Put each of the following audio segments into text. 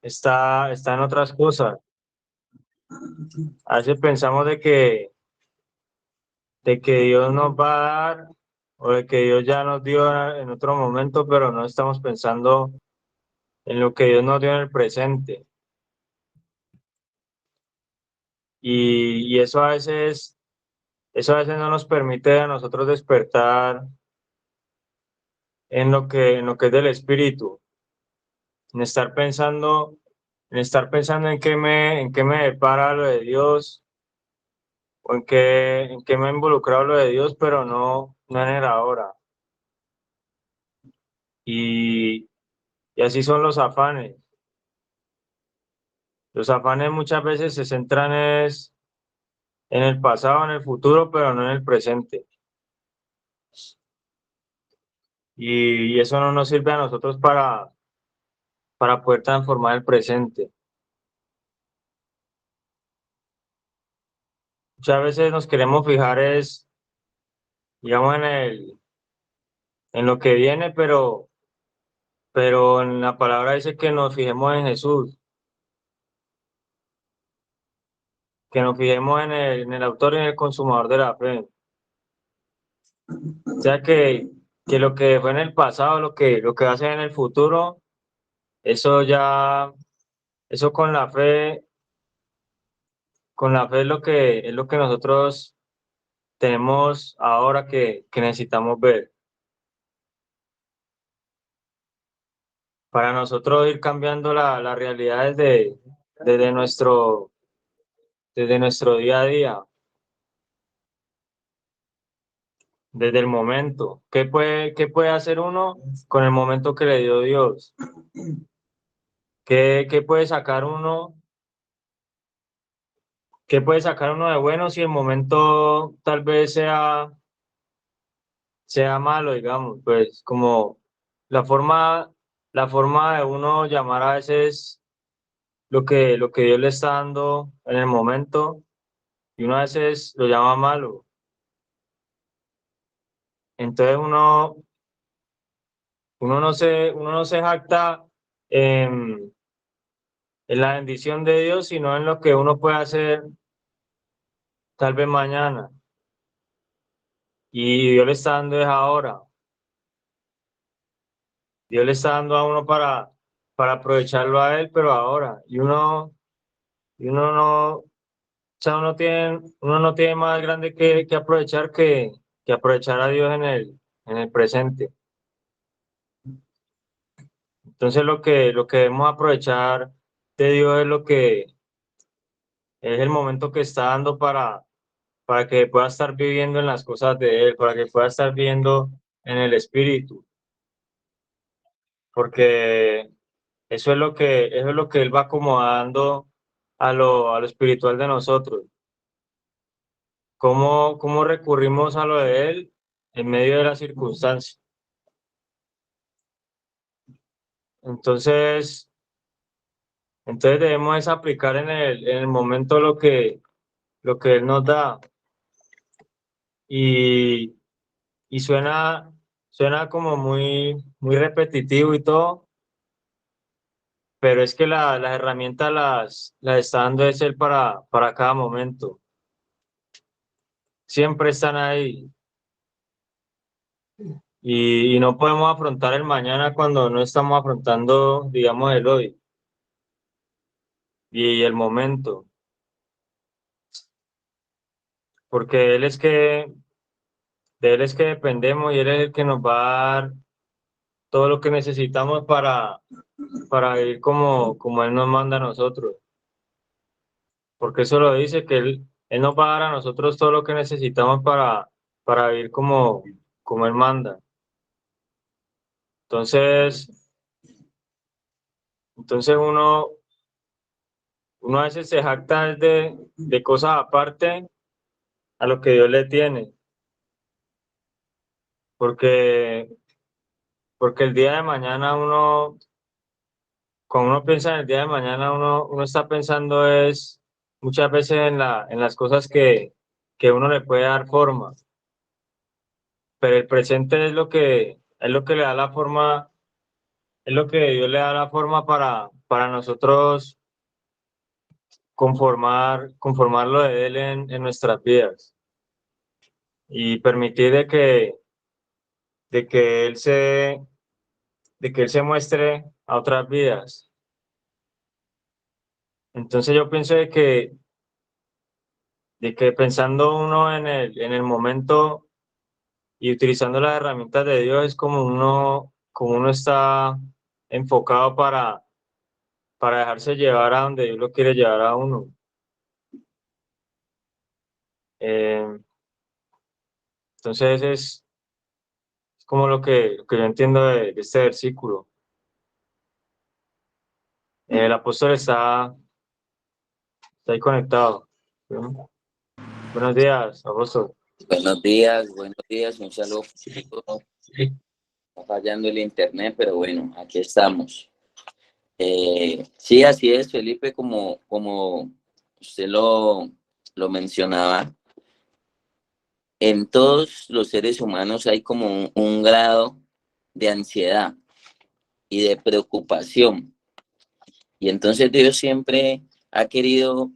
está en otras cosas. A veces pensamos de que Dios nos va a dar o de que Dios ya nos dio en otro momento, pero no estamos pensando en lo que Dios nos dio en el presente. Y eso a veces no nos permite a nosotros despertar en lo que es del espíritu, en estar pensando, en qué me depara lo de Dios o en qué me ha involucrado lo de Dios, pero no en el ahora. Y, y así son los afanes. Los afanes muchas veces se centran en el pasado, en el futuro, pero no en el presente. Y eso no nos sirve a nosotros para poder transformar el presente. Muchas veces nos queremos fijar digamos, en lo que viene, pero en la palabra dice que nos fijemos en Jesús, que nos fijemos en el autor y en el consumador de la fe. O sea que lo que fue en el pasado, lo que va a ser en el futuro, eso ya, eso con la fe es lo que nosotros tenemos ahora que necesitamos ver. Para nosotros ir cambiando la realidad desde nuestro, desde nuestro día a día, desde el momento. ¿Qué puede hacer uno con el momento que le dio Dios? ¿Qué puede sacar uno? ¿Qué puede sacar uno de bueno si el momento tal vez sea malo, digamos? Pues como la forma, la forma de uno llamar a veces lo que Dios le está dando en el momento, y uno a veces lo llama malo. Entonces uno no se jacta en la bendición de Dios, sino en lo que uno puede hacer tal vez mañana. Y Dios le está dando es ahora. Dios le está dando a uno para aprovecharlo a él, pero ahora. Y uno no, o sea, uno no tiene más grande que aprovechar que aprovechar a Dios en el presente. Entonces lo que debemos aprovechar de Dios es el momento que está dando para que pueda estar viviendo en las cosas de Él, para que pueda estar viviendo en el Espíritu, porque eso es lo que Él va acomodando a lo espiritual de nosotros. ¿Cómo recurrimos a lo de Él en medio de las circunstancias? Entonces, entonces debemos es aplicar en el momento lo que Él nos da. Y, y suena como muy repetitivo y todo, pero es que las herramientas las está dando es Él para cada momento. Siempre están ahí. Y no podemos afrontar el mañana cuando no estamos afrontando, digamos, el hoy y el momento, porque de Él es que dependemos, y Él es el que nos va a dar todo lo que necesitamos para vivir como Él nos manda a nosotros, porque eso lo dice, que Él nos va a dar a nosotros todo lo que necesitamos para vivir como Él manda. Entonces, entonces uno a veces se jacta de cosas aparte a lo que Dios le tiene, porque, porque el día de mañana cuando uno piensa en el día de mañana, uno está pensando muchas veces en las cosas que uno le puede dar forma, pero el presente es lo que le da la forma, es lo que Dios le da la forma para nosotros conformarlo de Él en nuestras vidas y permitir de que Él se, de que Él se muestre a otras vidas. Entonces yo pienso de que pensando uno en el momento y utilizando las herramientas de Dios es como uno está enfocado para dejarse llevar a donde Dios lo quiere llevar a uno. Eh, entonces es como lo que yo entiendo de este versículo. El apóstol está ahí conectado. ¿Sí? Buenos días, apóstol. Buenos días, un saludo. Está fallando el internet, pero bueno, aquí estamos. Sí, así es, Felipe, como usted lo mencionaba, en todos los seres humanos hay como un grado de ansiedad y de preocupación. Y entonces Dios siempre ha querido,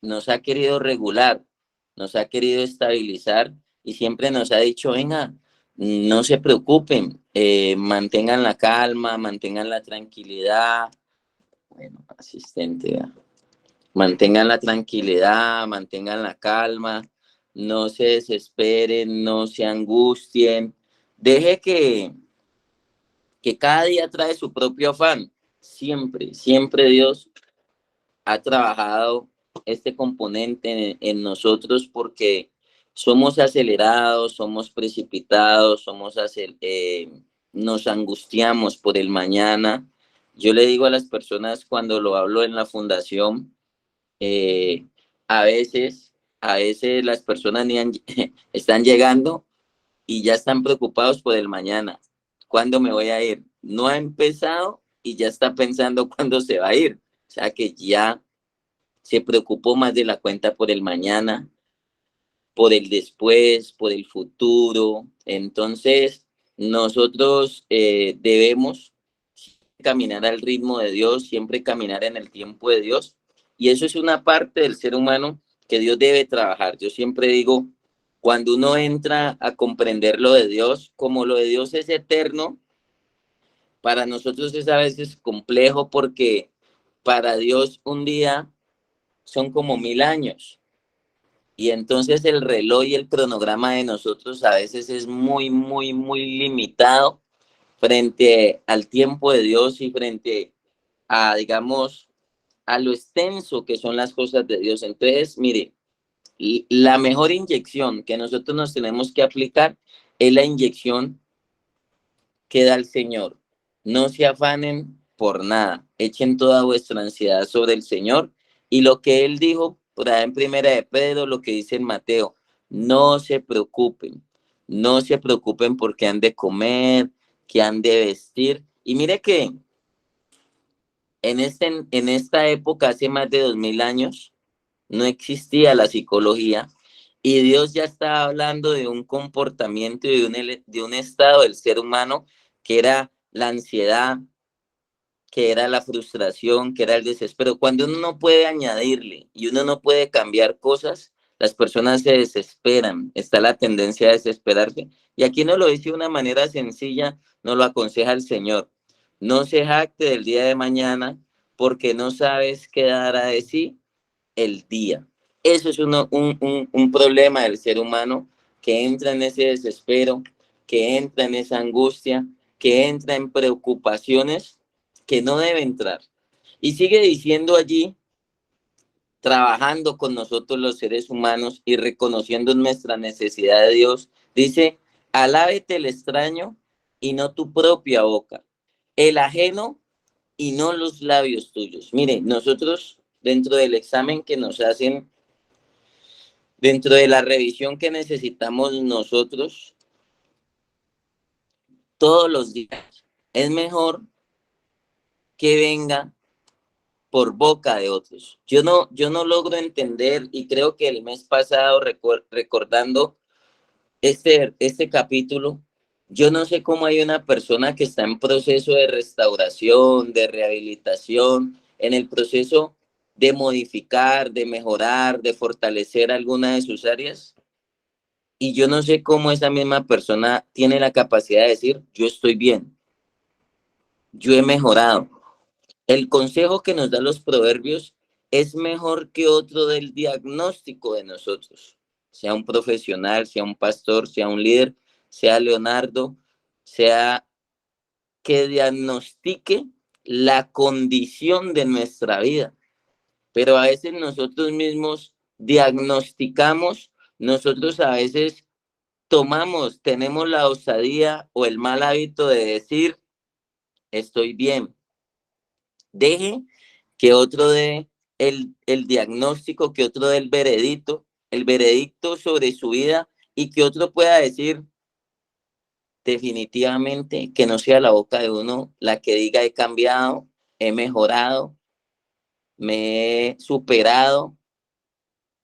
nos ha querido regular, nos ha querido estabilizar y siempre nos ha dicho, venga, no se preocupen, mantengan la calma, mantengan la tranquilidad. Bueno, asistente, ¿verdad? Mantengan la tranquilidad, mantengan la calma, no se desesperen, no se angustien. Deje que cada día trae su propio afán. Siempre Dios ha trabajado este componente en nosotros porque somos acelerados, somos precipitados, nos angustiamos por el mañana. Yo le digo a las personas cuando lo hablo en la fundación, eh, a veces, a veces las personas están llegando y ya están preocupados por el mañana. ¿Cuándo me voy a ir? No ha empezado y ya está pensando cuándo se va a ir. O sea que ya se preocupó más de la cuenta por el mañana, por el después, por el futuro. Entonces, nosotros debemos caminar al ritmo de Dios, siempre caminar en el tiempo de Dios. Y eso es una parte del ser humano que Dios debe trabajar. Yo siempre digo, cuando uno entra a comprender lo de Dios, como lo de Dios es eterno, para nosotros es a veces complejo porque para Dios un día son como 1000 años. Y entonces el reloj y el cronograma de nosotros a veces es muy limitado frente al tiempo de Dios y frente a, digamos, a lo extenso que son las cosas de Dios. Entonces, mire, la mejor inyección que nosotros nos tenemos que aplicar es la inyección que da el Señor. No se afanen por nada, echen toda vuestra ansiedad sobre el Señor y lo que Él dijo por ahí en Primera de Pedro, lo que dice en Mateo, no se preocupen, no se preocupen porque han de comer, que han de vestir. Y mire que en esta época, hace más de 2000 años, no existía la psicología y Dios ya estaba hablando de un comportamiento y de un estado del ser humano que era la ansiedad, que era la frustración, que era el desespero. Cuando uno no puede añadirle y uno no puede cambiar cosas, las personas se desesperan, está la tendencia a desesperarse. Y aquí nos lo dice de una manera sencilla, nos lo aconseja el Señor. No se jacte del día de mañana porque no sabes qué dará de sí el día. Eso es un problema del ser humano que entra en ese desespero, que entra en esa angustia, que entra en preocupaciones que no debe entrar. Y sigue diciendo allí, trabajando con nosotros los seres humanos y reconociendo nuestra necesidad de Dios, dice, alábete el extraño y no tu propia boca, el ajeno y no los labios tuyos. Mire, nosotros dentro del examen que nos hacen, dentro de la revisión que necesitamos nosotros todos los días, es mejor que venga por boca de otros. Yo no logro entender y creo que el mes pasado recordando este capítulo, Yo no sé cómo hay una persona que está en proceso de restauración, de rehabilitación, en el proceso de modificar, de mejorar, de fortalecer alguna de sus áreas. Y yo no sé cómo esa misma persona tiene la capacidad de decir, yo estoy bien, yo he mejorado. El consejo que nos da los proverbios es mejor que otro del diagnóstico de nosotros, sea un profesional, sea un pastor, sea un líder, sea Leonardo, sea que diagnostique la condición de nuestra vida. Pero a veces nosotros mismos diagnosticamos, nosotros a veces tenemos la osadía o el mal hábito de decir, estoy bien. Deje que otro dé el diagnóstico, que otro dé el veredicto sobre su vida y que otro pueda decir definitivamente que no sea la boca de uno la que diga he cambiado, he mejorado, me he superado,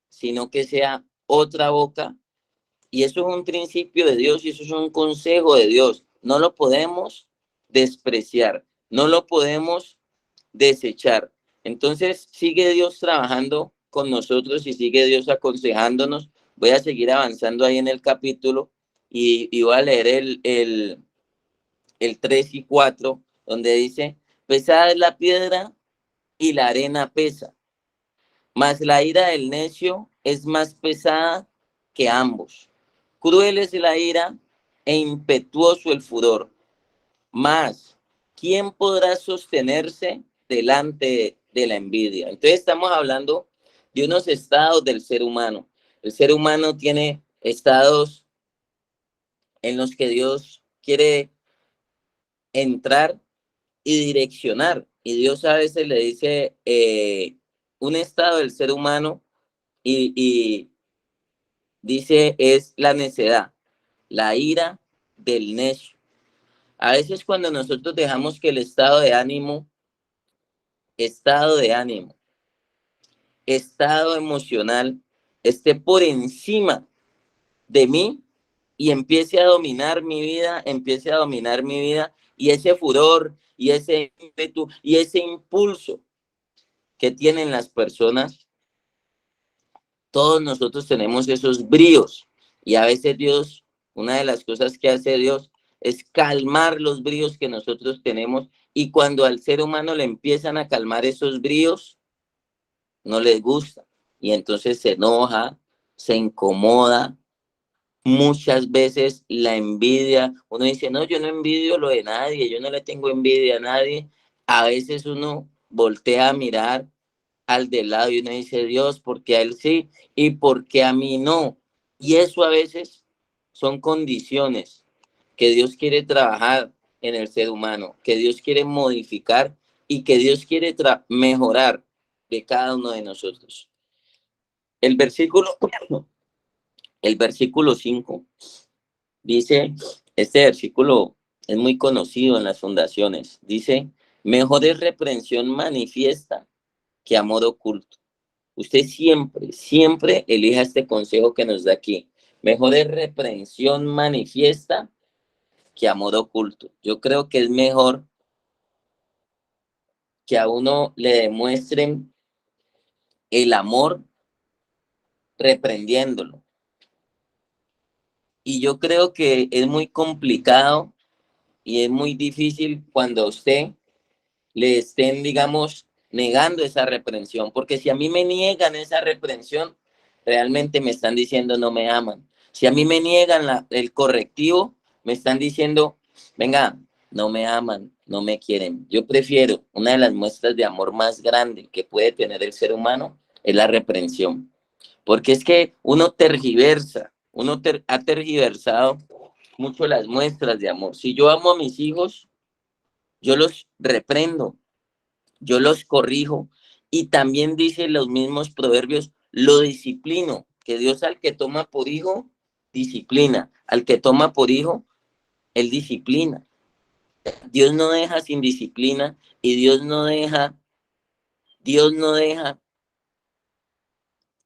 sino que sea otra boca. Y eso es un principio de Dios y eso es un consejo de Dios. No lo podemos despreciar, no lo podemos desechar. Entonces sigue Dios trabajando con nosotros y sigue Dios aconsejándonos. Voy a seguir avanzando ahí en el capítulo y voy a leer el 3 y 4 donde dice, pesada es la piedra y la arena pesa, mas la ira del necio es más pesada que ambos. Cruel es la ira e impetuoso el furor. Mas, ¿quién podrá sostenerse delante de la envidia? Entonces estamos hablando de unos estados del ser humano. El ser humano tiene estados en los que Dios quiere entrar y direccionar. Y Dios a veces le dice un estado del ser humano y dice es la necedad, la ira del necio. A veces cuando nosotros dejamos que el estado de ánimo, estado emocional esté por encima de mí y empiece a dominar mi vida y ese furor y ese ímpetu y ese impulso que tienen las personas, todos nosotros tenemos esos bríos y a veces Dios, una de las cosas que hace Dios es calmar los bríos que nosotros tenemos y cuando al ser humano le empiezan a calmar esos bríos, no les gusta y entonces se enoja, se incomoda. Muchas veces la envidia, uno dice, no, yo no envidio lo de nadie, yo no le tengo envidia a nadie. A veces uno voltea a mirar al de lado y uno dice, Dios, ¿por qué a él sí y por qué a mí no? Y eso a veces son condiciones que Dios quiere trabajar en el ser humano, que Dios quiere modificar y que Dios quiere mejorar de cada uno de nosotros. El versículo, el versículo 5 dice, este versículo es muy conocido en las fundaciones, dice, mejor es reprensión manifiesta que amor oculto. Usted siempre, siempre elija este consejo que nos da aquí. Mejor es reprensión manifiesta que amor oculto. Yo creo que es mejor que a uno le demuestren el amor reprendiéndolo. Y yo creo que es muy complicado y es muy difícil cuando a usted le estén, digamos, negando esa reprensión, porque si a mí me niegan esa reprensión, realmente me están diciendo no me aman. Si a mí me niegan el correctivo, me están diciendo, venga, no me aman, no me quieren. Yo prefiero, una de las muestras de amor más grande que puede tener el ser humano es la reprensión, porque es que uno tergiversa, ha tergiversado mucho las muestras de amor. Si yo amo a mis hijos, yo los reprendo, yo los corrijo y también dice los mismos proverbios, lo disciplino, que Dios al que toma por hijo, disciplina, al que toma por hijo, él disciplina. Dios no deja sin disciplina y Dios no deja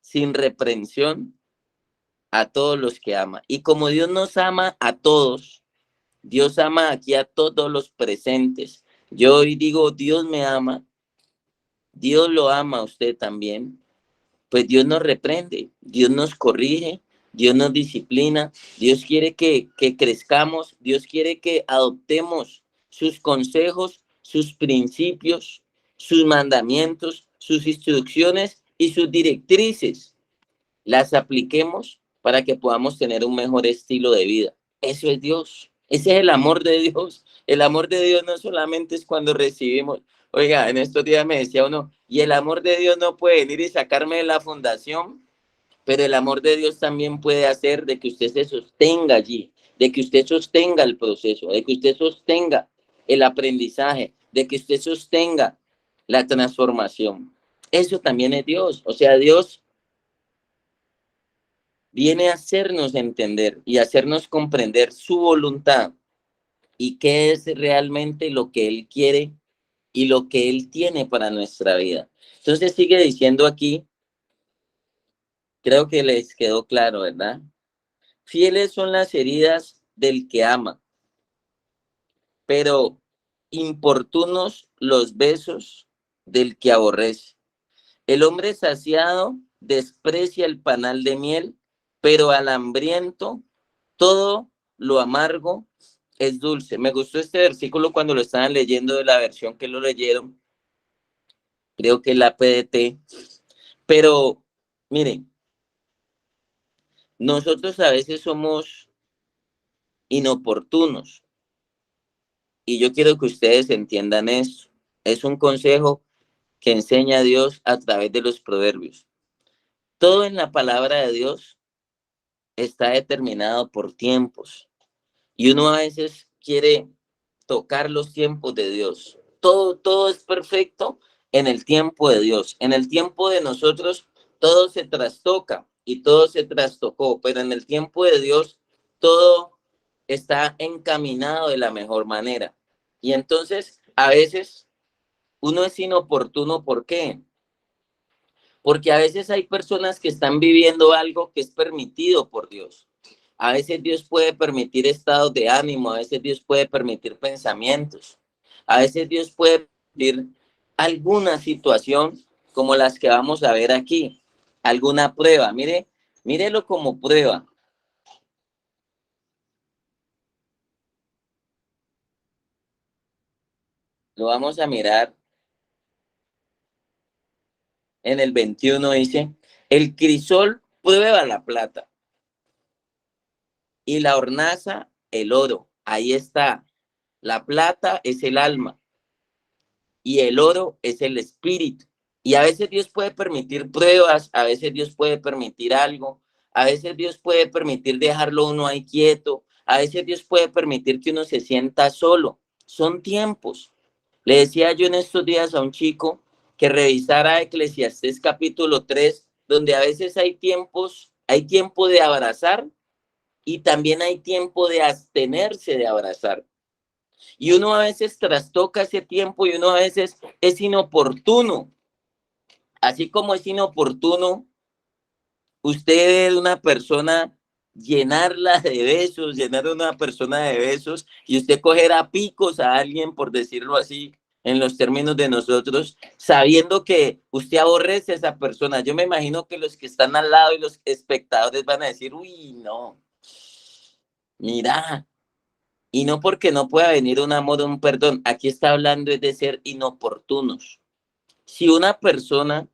sin reprensión a todos los que ama. Y como Dios nos ama a todos, Dios ama aquí a todos los presentes. Yo hoy digo, Dios me ama, Dios lo ama a usted también. Pues Dios nos reprende, Dios nos corrige, Dios nos disciplina, Dios quiere que crezcamos, Dios quiere que adoptemos sus consejos, sus principios, sus mandamientos, sus instrucciones y sus directrices. Las apliquemos para que podamos tener un mejor estilo de vida. Eso es Dios. Ese es el amor de Dios. El amor de Dios no solamente es cuando recibimos. Oiga, en estos días me decía uno, y el amor de Dios no puede venir y sacarme de la fundación, pero el amor de Dios también puede hacer de que usted se sostenga allí, de que usted sostenga el proceso, de que usted sostenga el aprendizaje, de que usted sostenga la transformación. Eso también es Dios. O sea, Dios viene a hacernos entender y hacernos comprender su voluntad y qué es realmente lo que Él quiere y lo que Él tiene para nuestra vida. Entonces sigue diciendo aquí, creo que les quedó claro, ¿verdad? Fieles son las heridas del que ama, pero importunos los besos del que aborrece. El hombre saciado desprecia el panal de miel, pero al hambriento todo lo amargo es dulce. Me gustó este versículo cuando lo estaban leyendo de la versión que lo leyeron, creo que la PDT, pero miren, nosotros a veces somos inoportunos y yo quiero que ustedes entiendan eso. Es un consejo que enseña Dios a través de los proverbios. Todo en la palabra de Dios está determinado por tiempos y uno a veces quiere tocar los tiempos de Dios. Todo es perfecto en el tiempo de Dios. En el tiempo de nosotros todo se trastoca y todo se trastocó, pero en el tiempo de Dios todo está encaminado de la mejor manera. Y entonces a veces uno es inoportuno. ¿Por qué? Porque a veces hay personas que están viviendo algo que es permitido por Dios. A veces Dios puede permitir estados de ánimo, a veces Dios puede permitir pensamientos, a veces Dios puede permitir alguna situación como las que vamos a ver aquí, alguna prueba. Mírelo como prueba. Lo vamos a mirar en el 21, dice, el crisol prueba la plata y la hornaza el oro. Ahí está. La plata es el alma y el oro es el espíritu. Y a veces Dios puede permitir pruebas, a veces Dios puede permitir algo, a veces Dios puede permitir dejarlo uno ahí quieto, a veces Dios puede permitir que uno se sienta solo. Son tiempos. Le decía yo en estos días a un chico que revisara Eclesiastés capítulo 3, donde a veces hay tiempos, hay tiempo de abrazar y también hay tiempo de abstenerse de abrazar. Y uno a veces trastoca ese tiempo y uno a veces es inoportuno. Así como es inoportuno usted ve una persona llenarla de besos, llenar a una persona de besos y usted coger a picos a alguien, por decirlo así, en los términos de nosotros, sabiendo que usted aborrece a esa persona. Yo me imagino que los que están al lado y los espectadores van a decir, uy, no, mira, y no porque no pueda venir un amor o un perdón. Aquí está hablando es de ser inoportunos. Si una persona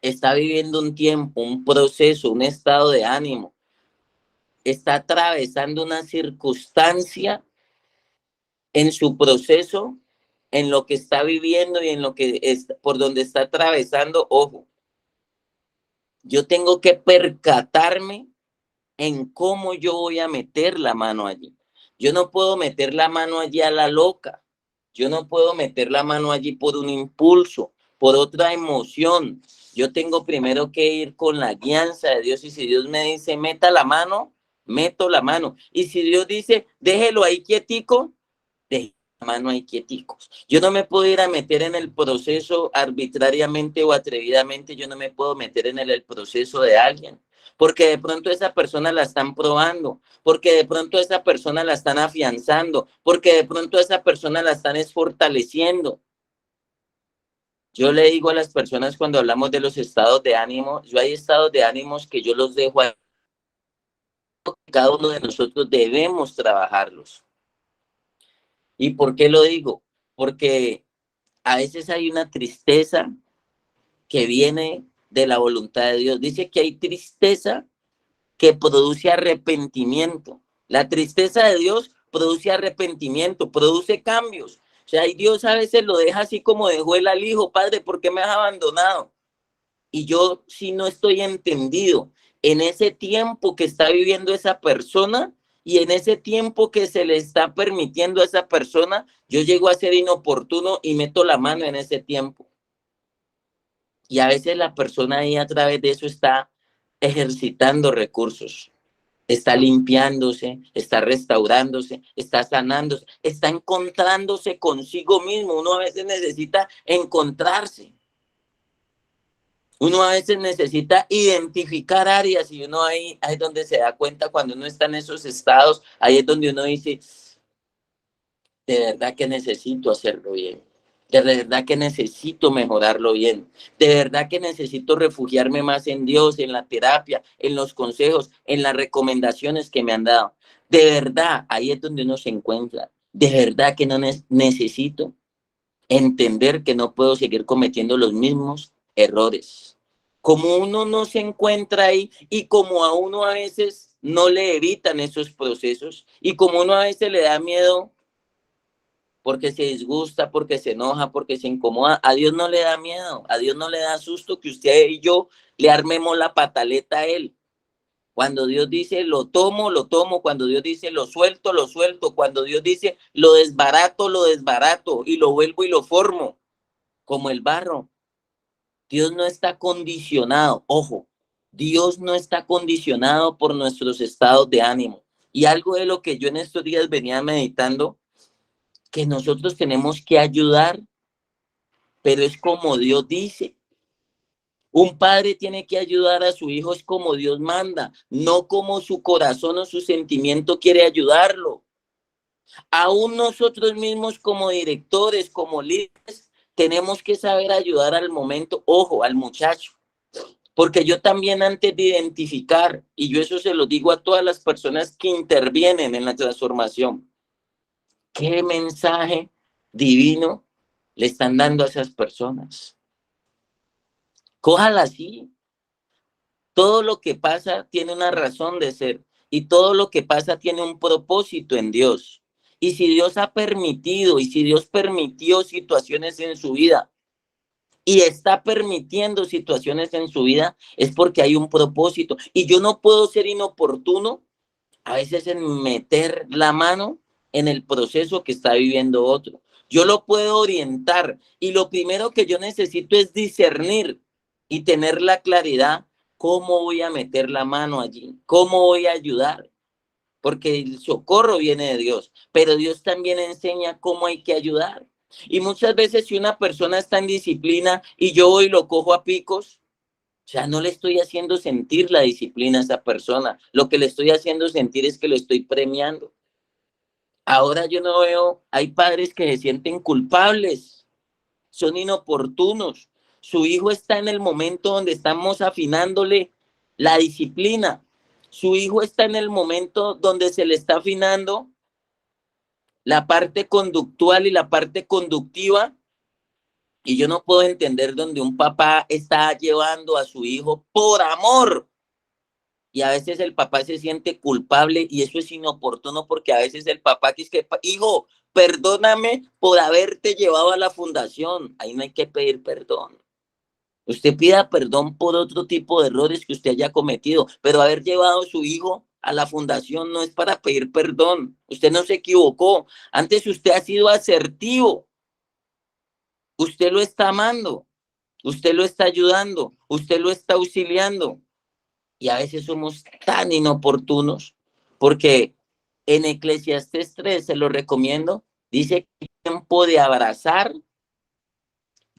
está viviendo un tiempo, un proceso, un estado de ánimo, está atravesando una circunstancia en su proceso, en lo que está viviendo y en lo que es, por donde está atravesando, ojo, yo tengo que percatarme en cómo yo voy a meter la mano allí. Yo no puedo meter la mano allí a la loca. Yo no puedo meter la mano allí por un impulso, por otra emoción. Yo tengo primero que ir con la guianza de Dios y si Dios me dice meta la mano, meto la mano. Y si Dios dice déjelo ahí quietico, deje la mano ahí quieticos. Yo no me puedo ir a meter en el proceso arbitrariamente o atrevidamente. Yo no me puedo meter en el proceso de alguien. porque de pronto esa persona la están probando, porque de pronto esa persona la están afianzando, porque de pronto esa persona la están fortaleciendo. Yo le digo a las personas cuando hablamos de los estados de ánimo, yo hay estados de ánimos que yo los dejo a cada uno de nosotros debemos trabajarlos. ¿Y por qué lo digo? Porque a veces hay una tristeza que viene de la voluntad de Dios. Dice que hay tristeza que produce arrepentimiento. La tristeza de Dios produce arrepentimiento, produce cambios. O sea, y Dios a veces lo deja así como dejó él al hijo: Padre, ¿por qué me has abandonado? Y yo, si no estoy entendido en ese tiempo que está viviendo esa persona y en ese tiempo que se le está permitiendo a esa persona, yo llego a ser inoportuno y meto la mano en ese tiempo. Y a veces la persona ahí a través de eso está ejercitando recursos, está limpiándose, está restaurándose, está sanándose, está encontrándose consigo mismo. Uno a veces necesita encontrarse. Uno a veces necesita identificar áreas y uno ahí es donde se da cuenta cuando uno está en esos estados, ahí es donde uno dice: de verdad que necesito hacerlo bien, de verdad que necesito mejorarlo bien, de verdad que necesito refugiarme más en Dios, en la terapia, en los consejos, en las recomendaciones que me han dado. De verdad, ahí es donde uno se encuentra. De verdad que no necesito entender que no puedo seguir cometiendo los mismos errores. Como uno no se encuentra ahí y como a uno a veces no le evitan esos procesos y como uno a veces le da miedo porque se disgusta, porque se enoja, porque se incomoda, a Dios no le da miedo, a Dios no le da susto que usted y yo le armemos la pataleta a él. Cuando Dios dice lo tomo, lo tomo. Cuando Dios dice lo suelto, lo suelto. Cuando Dios dice lo desbarato y lo vuelvo y lo formo como el barro. Dios no está condicionado, ojo, Dios no está condicionado por nuestros estados de ánimo. Y algo de lo que yo en estos días venía meditando, que nosotros tenemos que ayudar, pero es como Dios dice. Un padre tiene que ayudar a su hijo es como Dios manda, no como su corazón o su sentimiento quiere ayudarlo. Aún nosotros mismos como directores, como líderes, tenemos que saber ayudar al momento, ojo, al muchacho. Porque yo también antes de identificar, y yo eso se lo digo a todas las personas que intervienen en la transformación, ¿qué mensaje divino le están dando a esas personas? Cójala así. Todo lo que pasa tiene una razón de ser y todo lo que pasa tiene un propósito en Dios. Y si Dios ha permitido y si Dios permitió situaciones en su vida y está permitiendo situaciones en su vida, es porque hay un propósito. Y yo no puedo ser inoportuno a veces en meter la mano en el proceso que está viviendo otro. Yo lo puedo orientar y lo primero que yo necesito es discernir y tener la claridad cómo voy a meter la mano allí, cómo voy a ayudar, porque el socorro viene de Dios, pero Dios también enseña cómo hay que ayudar. Y muchas veces si una persona está en disciplina y yo voy y lo cojo a picos, o sea, no le estoy haciendo sentir la disciplina a esa persona. Lo que le estoy haciendo sentir es que lo estoy premiando. Ahora yo no veo, hay padres que se sienten culpables, son inoportunos. Su hijo está en el momento donde estamos afinándole la disciplina. Su hijo está en el momento donde se le está afinando la parte conductual y la parte conductiva. Y yo no puedo entender donde un papá está llevando a su hijo por amor. Y a veces el papá se siente culpable y eso es inoportuno porque a veces el papá que es que, hijo, perdóname por haberte llevado a la fundación. Ahí no hay que pedir perdón. Usted pida perdón por otro tipo de errores que usted haya cometido, pero haber llevado a su hijo a la fundación no es para pedir perdón. Usted no se equivocó. Antes usted ha sido asertivo. Usted lo está amando. Usted lo está ayudando. Usted lo está auxiliando. Y a veces somos tan inoportunos porque en Eclesiastés 3, se lo recomiendo, dice que hay tiempo de abrazar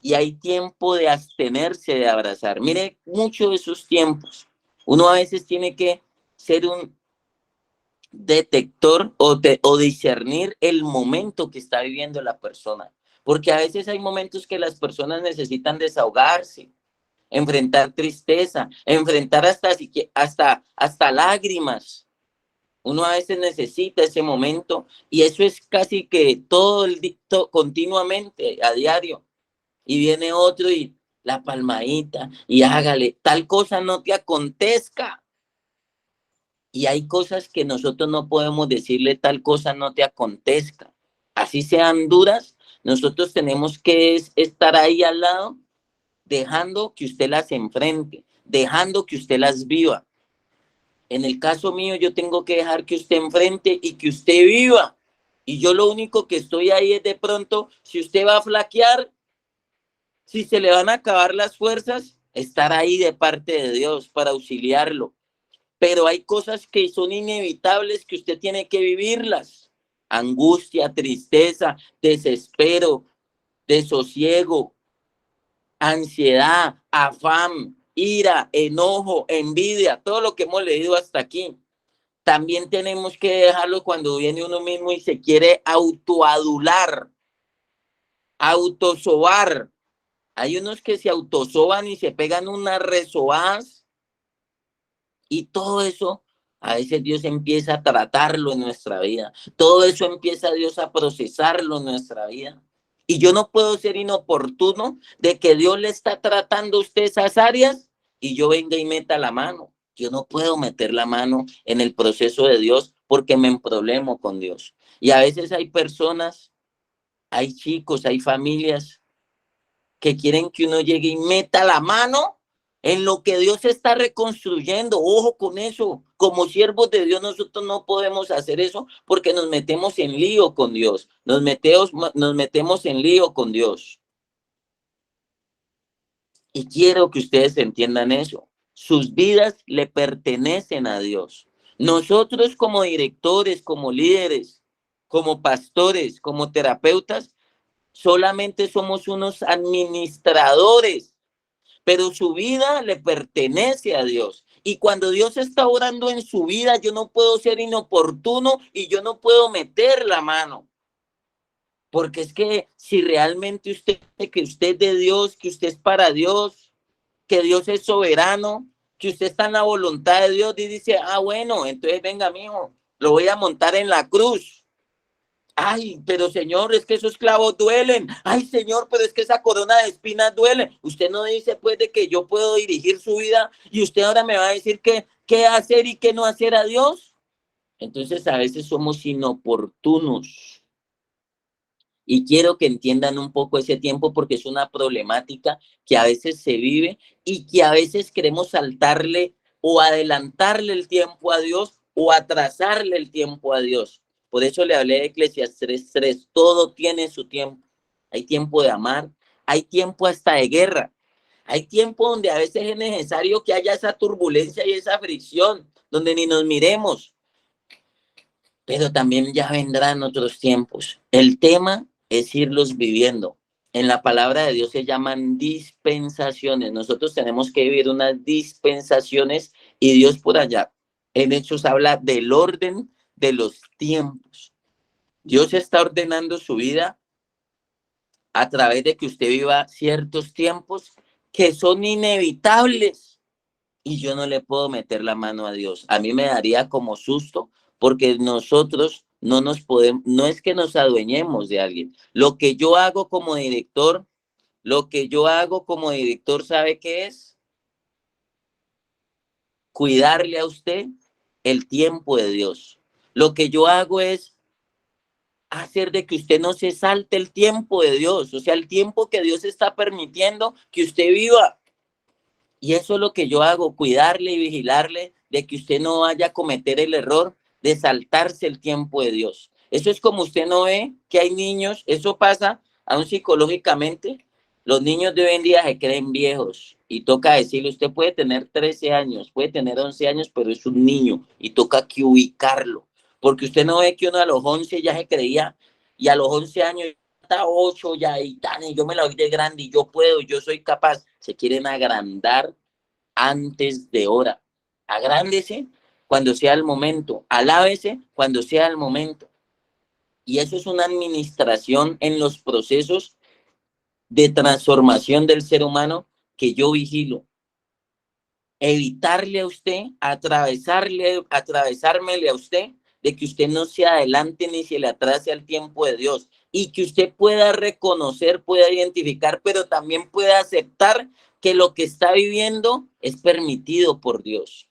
y hay tiempo de abstenerse de abrazar. Mire, muchos de esos tiempos, Uno a veces tiene que ser un detector o discernir el momento que está viviendo la persona. Porque a veces hay momentos que las personas necesitan desahogarse, enfrentar tristeza, enfrentar hasta lágrimas. Uno a veces necesita ese momento y eso es casi que continuamente, a diario. Y viene otro y la palmadita y hágale, tal cosa no te acontezca. Y hay cosas que nosotros no podemos decirle tal cosa no te acontezca. Así sean duras, nosotros tenemos que estar ahí al lado, dejando que usted las enfrente, dejando que usted las viva. En el caso mío, yo tengo que dejar que usted enfrente y que usted viva. Y yo lo único que estoy ahí es de pronto, si usted va a flaquear, si se le van a acabar las fuerzas, estar ahí de parte de Dios para auxiliarlo. Pero hay cosas que son inevitables que usted tiene que vivirlas. Angustia, tristeza, desespero, desosiego, ansiedad, afán, ira, enojo, envidia, todo lo que hemos leído hasta aquí. También tenemos que dejarlo cuando viene uno mismo y se quiere autoadular, autosobar. Hay unos que se autosoban y se pegan unas resobadas y todo eso, a veces Dios empieza a tratarlo en nuestra vida. Todo eso empieza Dios a procesarlo en nuestra vida. Y yo no puedo ser inoportuno de que Dios le está tratando a usted esas áreas y yo venga y meta la mano. Yo no puedo meter la mano en el proceso de Dios porque me emproblemo con Dios. Y a veces hay personas, hay chicos, hay familias que quieren que uno llegue y meta la mano en lo que Dios está reconstruyendo. Ojo con eso. Como siervos de Dios nosotros no podemos hacer eso porque nos metemos en lío con Dios. Nos metemos en lío con Dios. Y quiero que ustedes entiendan eso. Sus vidas le pertenecen a Dios. Nosotros como directores, como líderes, como pastores, como terapeutas, solamente somos unos administradores, pero su vida le pertenece a Dios. Y cuando Dios está orando en su vida, yo no puedo ser inoportuno y yo no puedo meter la mano. Porque es que si realmente que usted es de Dios, que usted es para Dios, que Dios es soberano, que usted está en la voluntad de Dios y dice, bueno, entonces venga, mijo, lo voy a montar en la cruz. Ay, pero señor, es que esos clavos duelen. Ay, señor, pero es que esa corona de espinas duele. Usted no dice, pues, de que yo puedo dirigir su vida y usted ahora me va a decir qué hacer y qué no hacer a Dios. Entonces, a veces somos inoportunos. Y quiero que entiendan un poco ese tiempo porque es una problemática que a veces se vive y que a veces queremos saltarle o adelantarle el tiempo a Dios o atrasarle el tiempo a Dios. Por eso le hablé de Eclesiastés 3:3. Todo tiene su tiempo. Hay tiempo de amar, hay tiempo hasta de guerra. Hay tiempo donde a veces es necesario que haya esa turbulencia y esa fricción, donde ni nos miremos. Pero también ya vendrán otros tiempos. El tema es irlos viviendo. En la palabra de Dios se llaman dispensaciones. Nosotros tenemos que vivir unas dispensaciones y Dios por allá. En Hechos habla del orden de los tiempos. Dios está ordenando su vida a través de que usted viva ciertos tiempos que son inevitables y yo no le puedo meter la mano a Dios. A mí me daría como susto porque nosotros no nos podemos, no es que nos adueñemos de alguien. Lo que yo hago como director, ¿sabe qué es? Cuidarle a usted el tiempo de Dios. Lo que yo hago es hacer de que usted no se salte el tiempo de Dios, o sea, el tiempo que Dios está permitiendo que usted viva. Y eso es lo que yo hago, cuidarle y vigilarle de que usted no vaya a cometer el error de saltarse el tiempo de Dios. Eso es como usted no ve que hay niños, eso pasa aún psicológicamente. Los niños de hoy en día se creen viejos y toca decirle, usted puede tener 13 años, puede tener 11 años, pero es un niño y toca que ubicarlo. Porque usted no ve que uno a los 11 ya se creía y a los 11 años hasta 8 ya y tan, y yo me la doy de grande y yo puedo, yo soy capaz. Se quieren agrandar antes de hora. Agrándese cuando sea el momento, alábese cuando sea el momento. Y eso es una administración en los procesos de transformación del ser humano que yo vigilo. Evitarle a usted, atravesármele a usted, de que usted no se adelante ni se le atrase al tiempo de Dios, y que usted pueda reconocer, pueda identificar, pero también pueda aceptar que lo que está viviendo es permitido por Dios.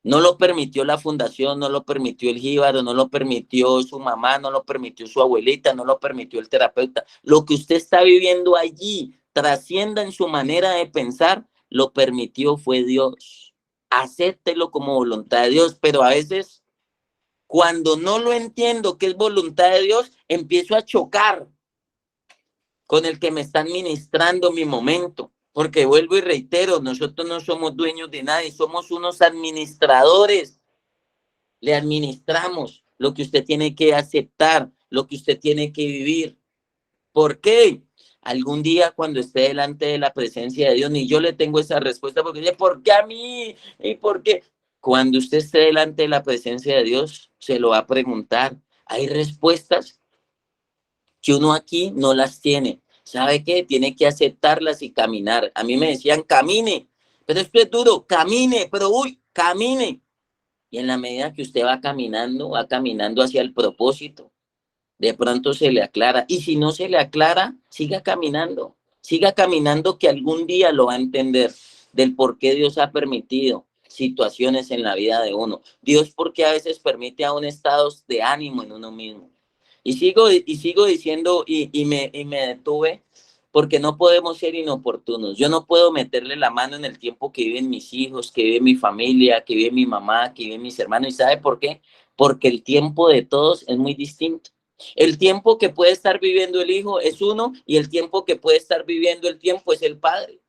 No lo permitió la fundación, no lo permitió el jíbaro, no lo permitió su mamá, no lo permitió su abuelita, no lo permitió el terapeuta. Lo que usted está viviendo allí trascienda en su manera de pensar, lo permitió fue Dios. Acéptelo como voluntad de Dios, pero a veces cuando no lo entiendo que es voluntad de Dios, empiezo a chocar con el que me está administrando mi momento. Porque vuelvo y reitero, nosotros no somos dueños de nadie, somos unos administradores. Le administramos lo que usted tiene que aceptar, lo que usted tiene que vivir. ¿Por qué? Algún día cuando esté delante de la presencia de Dios, ni yo le tengo esa respuesta, porque dice, ¿por qué a mí? ¿Y por qué? Cuando usted esté delante de la presencia de Dios, se lo va a preguntar. Hay respuestas que uno aquí no las tiene. ¿Sabe qué? Tiene que aceptarlas y caminar. A mí me decían, camine, pero esto es duro, camine, pero uy, camine. Y en la medida que usted va caminando hacia el propósito, de pronto se le aclara. Y si no se le aclara, siga caminando que algún día lo va a entender del por qué Dios ha permitido situaciones en la vida de uno. Dios porque a veces permite aún estados de ánimo en uno mismo. Y sigo diciendo, y me detuve, porque no podemos ser inoportunos. Yo no puedo meterle la mano en el tiempo que viven mis hijos, que vive mi familia, que vive mi mamá, que viven mis hermanos. ¿Y sabe por qué? Porque el tiempo de todos es muy distinto. El tiempo que puede estar viviendo el hijo es uno, y el tiempo que puede estar viviendo el tiempo es el padre.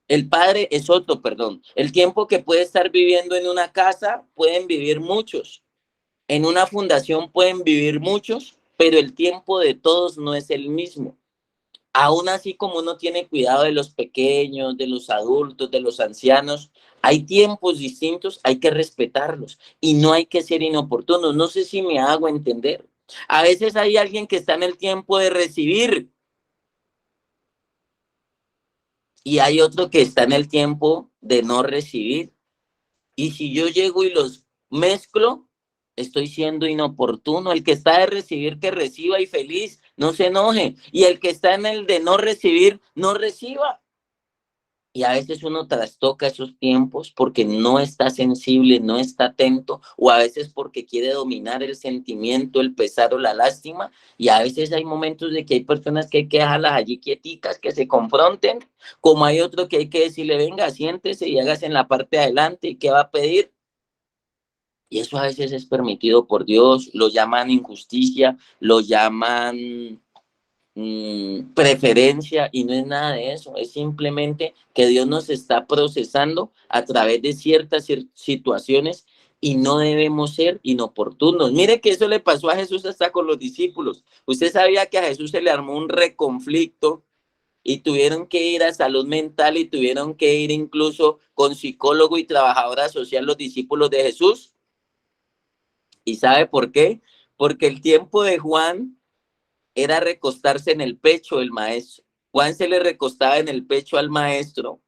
El padre es otro, perdón. El tiempo que puede estar viviendo en una casa pueden vivir muchos. En una fundación pueden vivir muchos, pero el tiempo de todos no es el mismo. Aún así, como uno tiene cuidado de los pequeños, de los adultos, de los ancianos, hay tiempos distintos, hay que respetarlos y no hay que ser inoportunos. No sé si me hago entender. A veces hay alguien que está en el tiempo de recibir y hay otro que está en el tiempo de no recibir. Y si yo llego y los mezclo, estoy siendo inoportuno. El que está de recibir, que reciba y feliz, no se enoje. Y el que está en el de no recibir, no reciba. Y a veces uno trastoca esos tiempos porque no está sensible, no está atento, o a veces porque quiere dominar el sentimiento, el pesar o la lástima. Y a veces hay momentos de que hay personas que hay que dejarlas allí quieticas, que se confronten, como hay otro que hay que decirle, venga, siéntese y hágase en la parte de adelante, ¿y qué va a pedir? Y eso a veces es permitido por Dios, lo llaman injusticia, lo llaman preferencia, y no es nada de eso, es simplemente que Dios nos está procesando a través de ciertas situaciones y no debemos ser inoportunos. Mire que eso le pasó a Jesús hasta con los discípulos. Usted sabía que a Jesús se le armó un reconflicto y tuvieron que ir a salud mental y tuvieron que ir incluso con psicólogo y trabajadora social los discípulos de Jesús. ¿Y sabe por qué? Porque el tiempo de Juan era recostarse en el pecho del maestro. Juan se le recostaba en el pecho al maestro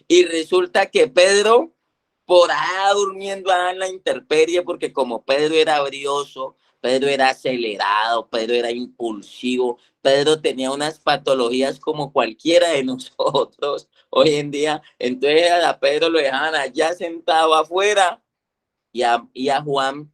y resulta que Pedro, por allá durmiendo en la intemperie, porque como Pedro era brioso, Pedro era acelerado, Pedro era impulsivo, Pedro tenía unas patologías como cualquiera de nosotros hoy en día. Entonces a Pedro lo dejaban allá sentado afuera, y a Juan,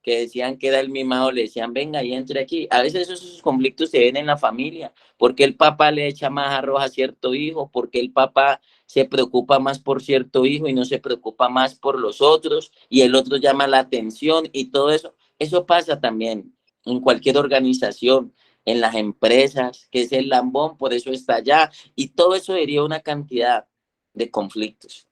que decían que era el mimado, le decían, venga y entre aquí. A veces esos conflictos se ven en la familia, porque el papá le echa más arroz a cierto hijo, porque el papá se preocupa más por cierto hijo y no se preocupa más por los otros, y el otro llama la atención y todo eso. Eso pasa también en cualquier organización, en las empresas, que es el lambón, por eso está allá, y todo eso deriva una cantidad de conflictos.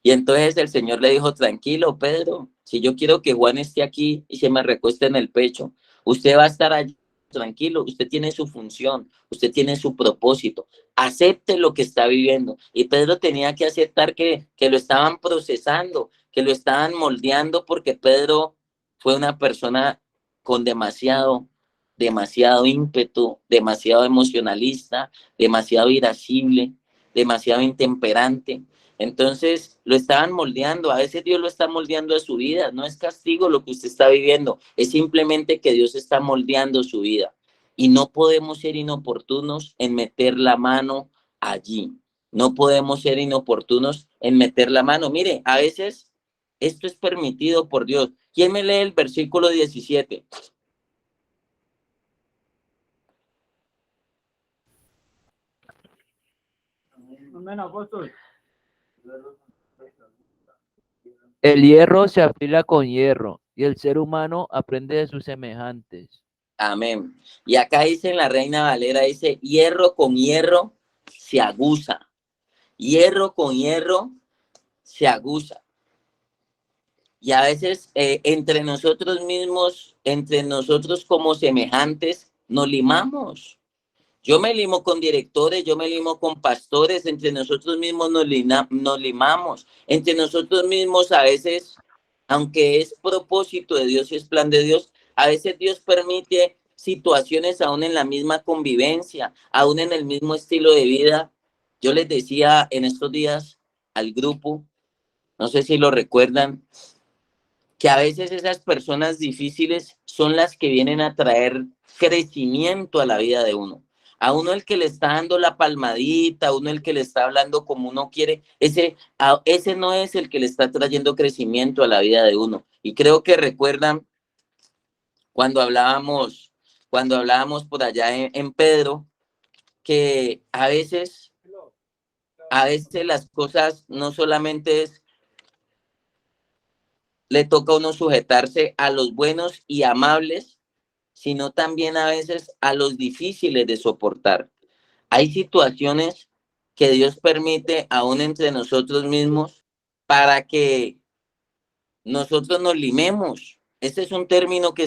Y entonces el Señor le dijo, tranquilo, Pedro, si yo quiero que Juan esté aquí y se me recueste en el pecho, usted va a estar allí tranquilo, usted tiene su función, usted tiene su propósito, acepte lo que está viviendo. Y Pedro tenía que aceptar que lo estaban procesando, que lo estaban moldeando, porque Pedro fue una persona con demasiado ímpetu, demasiado emocionalista, demasiado irascible, demasiado intemperante. Entonces lo estaban moldeando. A veces Dios lo está moldeando a su vida. No es castigo lo que usted está viviendo, es simplemente que Dios está moldeando su vida. Y no podemos ser inoportunos en meter la mano allí. No podemos ser inoportunos en meter la mano. Mire, a veces esto es permitido por Dios. ¿Quién me lee el versículo 17? Amén, apóstol. El hierro se afila con hierro, y el ser humano aprende de sus semejantes. Amén. Y acá dice en la Reina Valera, dice, hierro con hierro se aguza. Hierro con hierro se aguza. Y a veces entre nosotros mismos, entre nosotros como semejantes, nos limamos. Yo me limo con directores, yo me limo con pastores, entre nosotros mismos nos limamos. Entre nosotros mismos a veces, aunque es propósito de Dios y es plan de Dios, a veces Dios permite situaciones aún en la misma convivencia, aún en el mismo estilo de vida. Yo les decía en estos días al grupo, no sé si lo recuerdan, que a veces esas personas difíciles son las que vienen a traer crecimiento a la vida de uno. A uno el que le está dando la palmadita, a uno el que le está hablando como uno quiere, ese no es el que le está trayendo crecimiento a la vida de uno. Y creo que recuerdan cuando hablábamos por allá en Pedro, que a veces las cosas no solamente le toca a uno sujetarse a los buenos y amables, sino también a veces a los difíciles de soportar. Hay situaciones que Dios permite aún entre nosotros mismos para que nosotros nos limemos. Este es un término que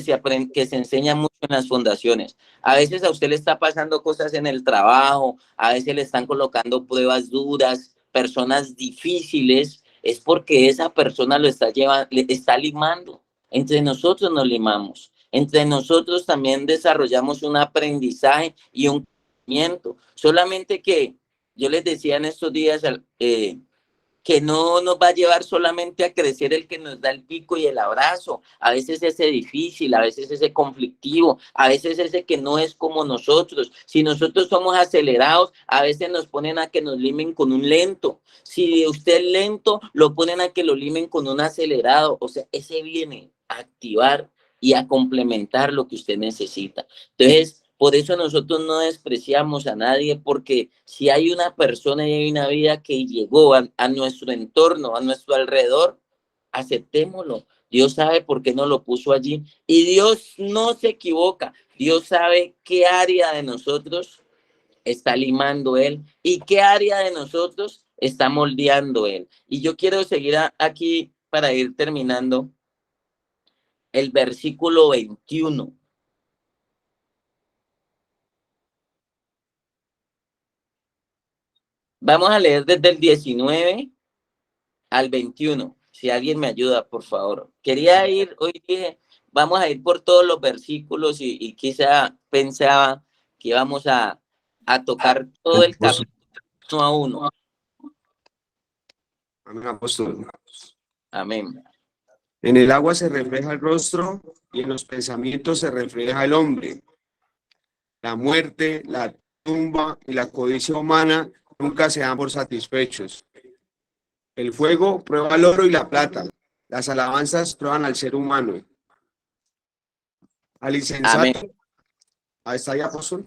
que se enseña mucho en las fundaciones. A veces a usted le está pasando cosas en el trabajo, a veces le están colocando pruebas duras, personas difíciles, es porque esa persona lo está llevando, le está limando. Entre nosotros nos limamos. Entre nosotros también desarrollamos un aprendizaje y un conocimiento. Solamente que yo les decía en estos días, que no nos va a llevar solamente a crecer el que nos da el pico y el abrazo, a veces ese difícil, a veces ese conflictivo, a veces ese que no es como nosotros. Si nosotros somos acelerados, a veces nos ponen a que nos limen con un lento. Si usted es lento, lo ponen a que lo limen con un acelerado. O sea, ese viene a activar y a complementar lo que usted necesita. Entonces, por eso nosotros no despreciamos a nadie, porque si hay una persona y hay una vida que llegó a nuestro entorno, a nuestro alrededor, aceptémoslo. Dios sabe por qué nos lo puso allí y Dios no se equivoca. Dios sabe qué área de nosotros está limando Él y qué área de nosotros está moldeando Él. Y yo quiero seguir aquí para ir terminando el versículo 21. Vamos a leer desde el 19 al 21. Si alguien me ayuda, por favor. Hoy dije, vamos a ir por todos los versículos y quizá pensaba que íbamos a tocar todo el capítulo uno a uno. Amén, apóstol. Amén. En el agua se refleja el rostro y en los pensamientos se refleja el hombre. La muerte, la tumba y la codicia humana nunca se dan por satisfechos. El fuego prueba el oro y la plata. Las alabanzas prueban al ser humano. Al insensato. Amén. Ahí está ahí, apóstol.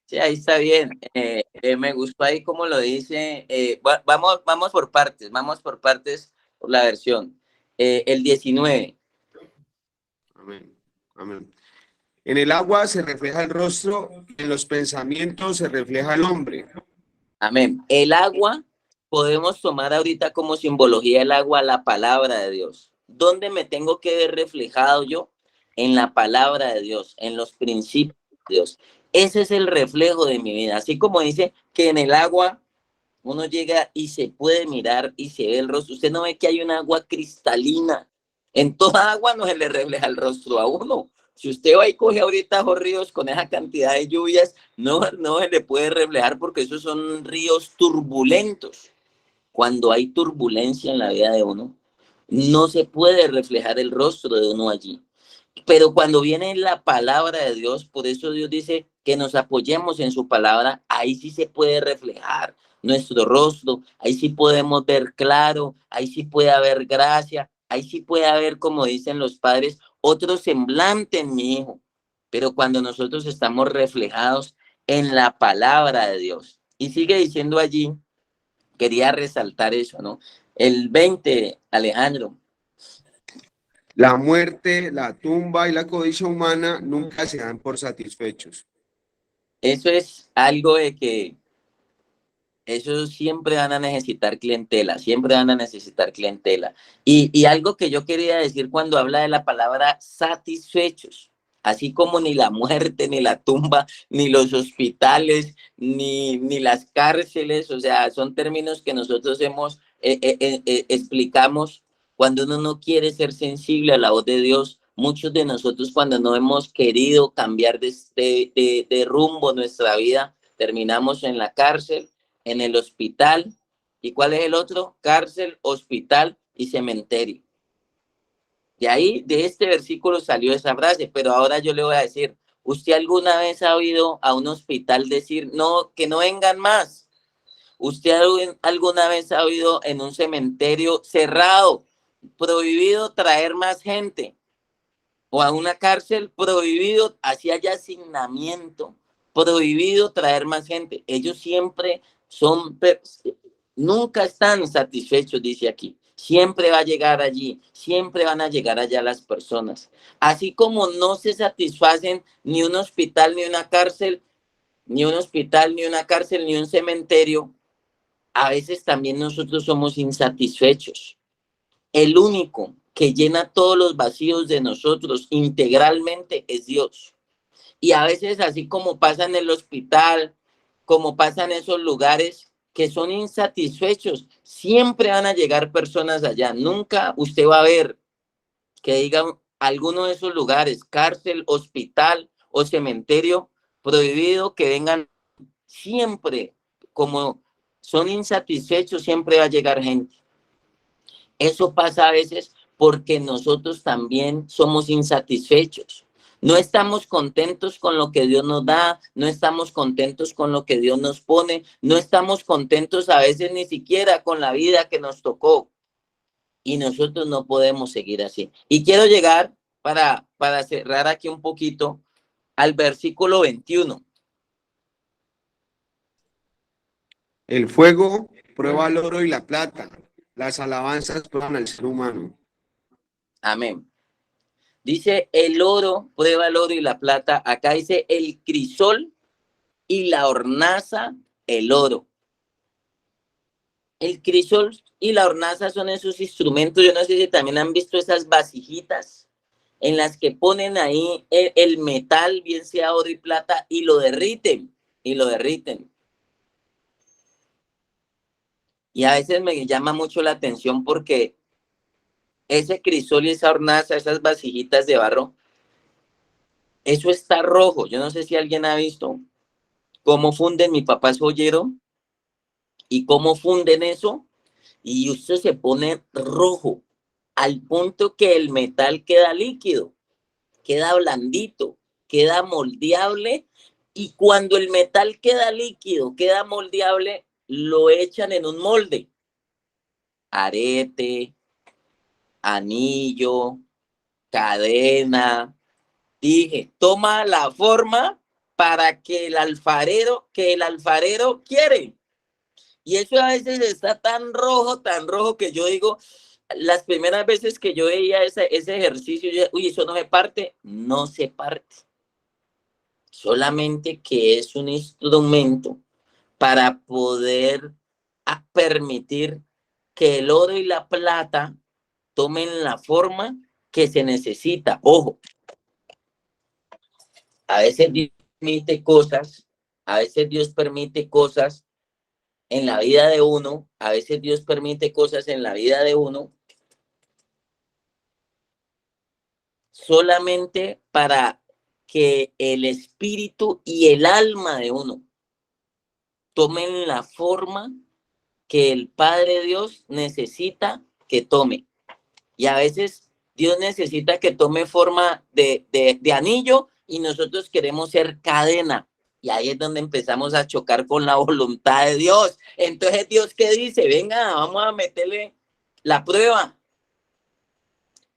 Sí, ahí está bien. Me gustó ahí como lo dice. Vamos por partes, por la versión. El 19. Amén. Amén. En el agua se refleja el rostro y en los pensamientos se refleja el hombre. Amén. El agua, podemos tomar ahorita como simbología el agua, la palabra de Dios. ¿Dónde me tengo que ver reflejado yo? En la palabra de Dios, en los principios Dios. Ese es el reflejo de mi vida. Así como dice que en el agua uno llega y se puede mirar y se ve el rostro. Usted no ve que hay un agua cristalina. En toda agua no se le refleja el rostro a uno. Si usted va y coge ahorita esos ríos con esa cantidad de lluvias, no se le puede reflejar porque esos son ríos turbulentos. Cuando hay turbulencia en la vida de uno, no se puede reflejar el rostro de uno allí. Pero cuando viene la palabra de Dios, por eso Dios dice que nos apoyemos en su palabra, ahí sí se puede reflejar nuestro rostro, ahí sí podemos ver claro, ahí sí puede haber gracia, ahí sí puede haber, como dicen los padres, otro semblante en mi hijo. Pero cuando nosotros estamos reflejados en la palabra de Dios. Y sigue diciendo allí, quería resaltar eso, ¿no? El 20, Alejandro. La muerte, la tumba y la codicia humana nunca se dan por satisfechos. Eso es algo de que ellos siempre van a necesitar clientela, siempre van a necesitar clientela. Y algo que yo quería decir cuando habla de la palabra satisfechos, así como ni la muerte, ni la tumba, ni los hospitales, ni las cárceles, o sea, son términos que nosotros explicamos cuando uno no quiere ser sensible a la voz de Dios. Muchos de nosotros cuando no hemos querido cambiar de rumbo nuestra vida, terminamos en la cárcel, en el hospital. ¿Y cuál es el otro? Cárcel, hospital y cementerio. De ahí, de este versículo salió esa frase, pero ahora yo le voy a decir, ¿usted alguna vez ha oído a un hospital decir, no, que no vengan más? ¿Usted alguna vez ha oído en un cementerio cerrado, prohibido traer más gente? O a una cárcel, prohibido, así haya hacinamiento, prohibido traer más gente. Ellos siempre son, nunca están satisfechos, dice aquí. Siempre va a llegar allí, siempre van a llegar allá las personas. Así como no se satisfacen ni un hospital, ni una cárcel, ni un hospital, ni una cárcel, ni un cementerio, a veces también nosotros somos insatisfechos. El único que llena todos los vacíos de nosotros integralmente es Dios. Y a veces, así como pasa en el hospital, como pasa en esos lugares que son insatisfechos, siempre van a llegar personas allá. Nunca usted va a ver que digan alguno de esos lugares, cárcel, hospital o cementerio, prohibido que vengan. Siempre, como son insatisfechos, siempre va a llegar gente. Eso pasa a veces porque nosotros también somos insatisfechos. No estamos contentos con lo que Dios nos da, no estamos contentos con lo que Dios nos pone, no estamos contentos a veces ni siquiera con la vida que nos tocó. Y nosotros no podemos seguir así. Y quiero llegar para cerrar aquí un poquito al versículo 21. El fuego prueba el oro y la plata. Las alabanzas prueban al ser humano. Amén. Dice el oro, prueba el oro y la plata. Acá dice el crisol y la hornaza, el oro. El crisol y la hornaza son esos instrumentos. Yo no sé si también han visto esas vasijitas en las que ponen ahí el metal, bien sea oro y plata, y lo derriten, y lo derriten. Y a veces me llama mucho la atención porque ese crisol y esa hornaza, esas vasijitas de barro, eso está rojo. Yo no sé si alguien ha visto cómo funden, mi papá es joyero, y cómo funden eso, y usted se pone rojo, al punto que el metal queda líquido, queda blandito, queda moldeable, y cuando el metal queda líquido, queda moldeable, lo echan en un molde, arete, anillo, cadena. Dije, toma la forma para que el alfarero quiere. Y eso a veces está tan rojo que yo digo, las primeras veces que yo veía ese ejercicio, yo, uy, eso no se parte, no se parte. Solamente que es un instrumento para poder permitir que el oro y la plata tomen la forma que se necesita. Ojo, a veces permite cosas, a veces Dios permite cosas en la vida de uno, a veces Dios permite cosas en la vida de uno solamente para que el espíritu y el alma de uno tomen la forma que el Padre Dios necesita que tome. Y a veces Dios necesita que tome forma de anillo y nosotros queremos ser cadena. Y ahí es donde empezamos a chocar con la voluntad de Dios. Entonces, ¿Dios qué dice? Venga, vamos a meterle la prueba.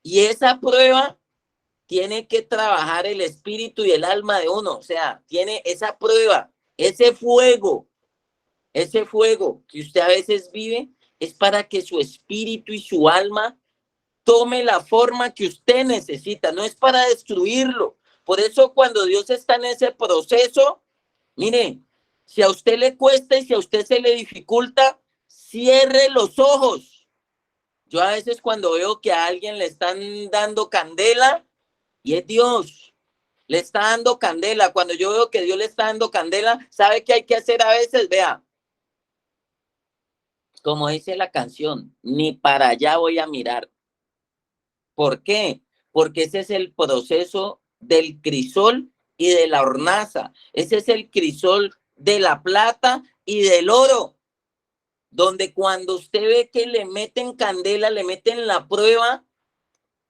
Y esa prueba tiene que trabajar el espíritu y el alma de uno. O sea, tiene esa prueba, ese fuego que usted a veces vive, es para que su espíritu y su alma tome la forma que usted necesita, no es para destruirlo. Por eso cuando Dios está en ese proceso, mire, si a usted le cuesta y si a usted se le dificulta, cierre los ojos. Yo a veces cuando veo que a alguien le están dando candela, y es Dios, le está dando candela, cuando yo veo que Dios le está dando candela, ¿sabe qué hay que hacer a veces? Vea, como dice la canción, ni para allá voy a mirar. ¿Por qué? Porque ese es el proceso del crisol y de la hornaza. Ese es el crisol de la plata y del oro, donde cuando usted ve que le meten candela, le meten la prueba,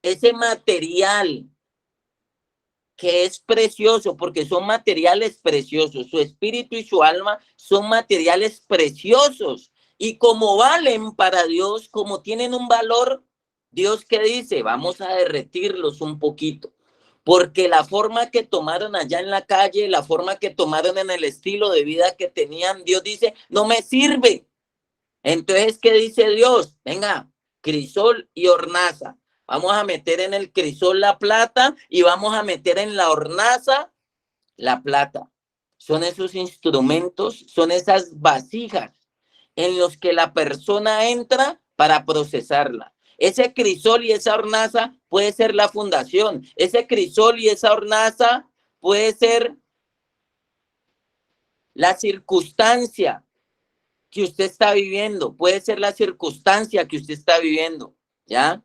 ese material que es precioso, porque son materiales preciosos, su espíritu y su alma son materiales preciosos, y como valen para Dios, como tienen un valor, Dios ¿qué dice? Vamos a derretirlos un poquito, porque la forma que tomaron allá en la calle, la forma que tomaron en el estilo de vida que tenían, Dios dice, no me sirve. Entonces, ¿qué dice Dios? Venga, crisol y hornaza. Vamos a meter en el crisol la plata y vamos a meter en la hornaza la plata. Son esos instrumentos, son esas vasijas en los que la persona entra para procesarla. Ese crisol y esa hornaza puede ser la fundación. Ese crisol y esa hornaza puede ser la circunstancia que usted está viviendo, puede ser la circunstancia que usted está viviendo, ¿ya?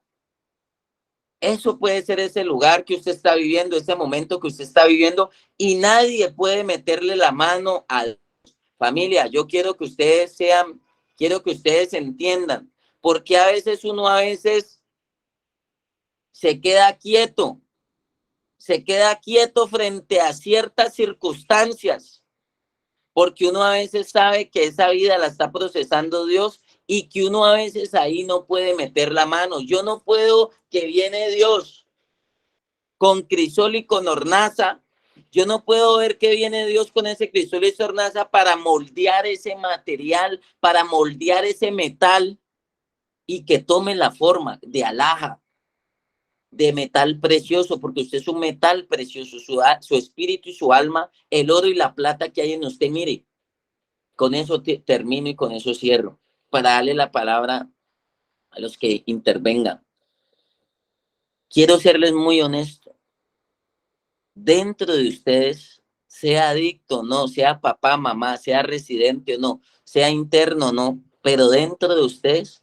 Eso puede ser ese lugar que usted está viviendo, ese momento que usted está viviendo, y nadie puede meterle la mano a familia. Yo quiero que ustedes quiero que ustedes entiendan, porque a veces se queda quieto frente a ciertas circunstancias, porque uno a veces sabe que esa vida la está procesando Dios y que uno a veces ahí no puede meter la mano. Yo no puedo, que viene Dios con crisol y con hornaza, yo no puedo ver que viene Dios con ese crisol y esa hornaza para moldear ese material, para moldear ese metal y que tome la forma de alhaja, de metal precioso, porque usted es un metal precioso, su espíritu y su alma, el oro y la plata que hay en usted. Mire, con eso termino y con eso cierro, para darle la palabra a los que intervengan. Quiero serles muy honesto. Dentro de ustedes, sea adicto o no, sea papá, mamá, sea residente o no, sea interno o no, pero dentro de ustedes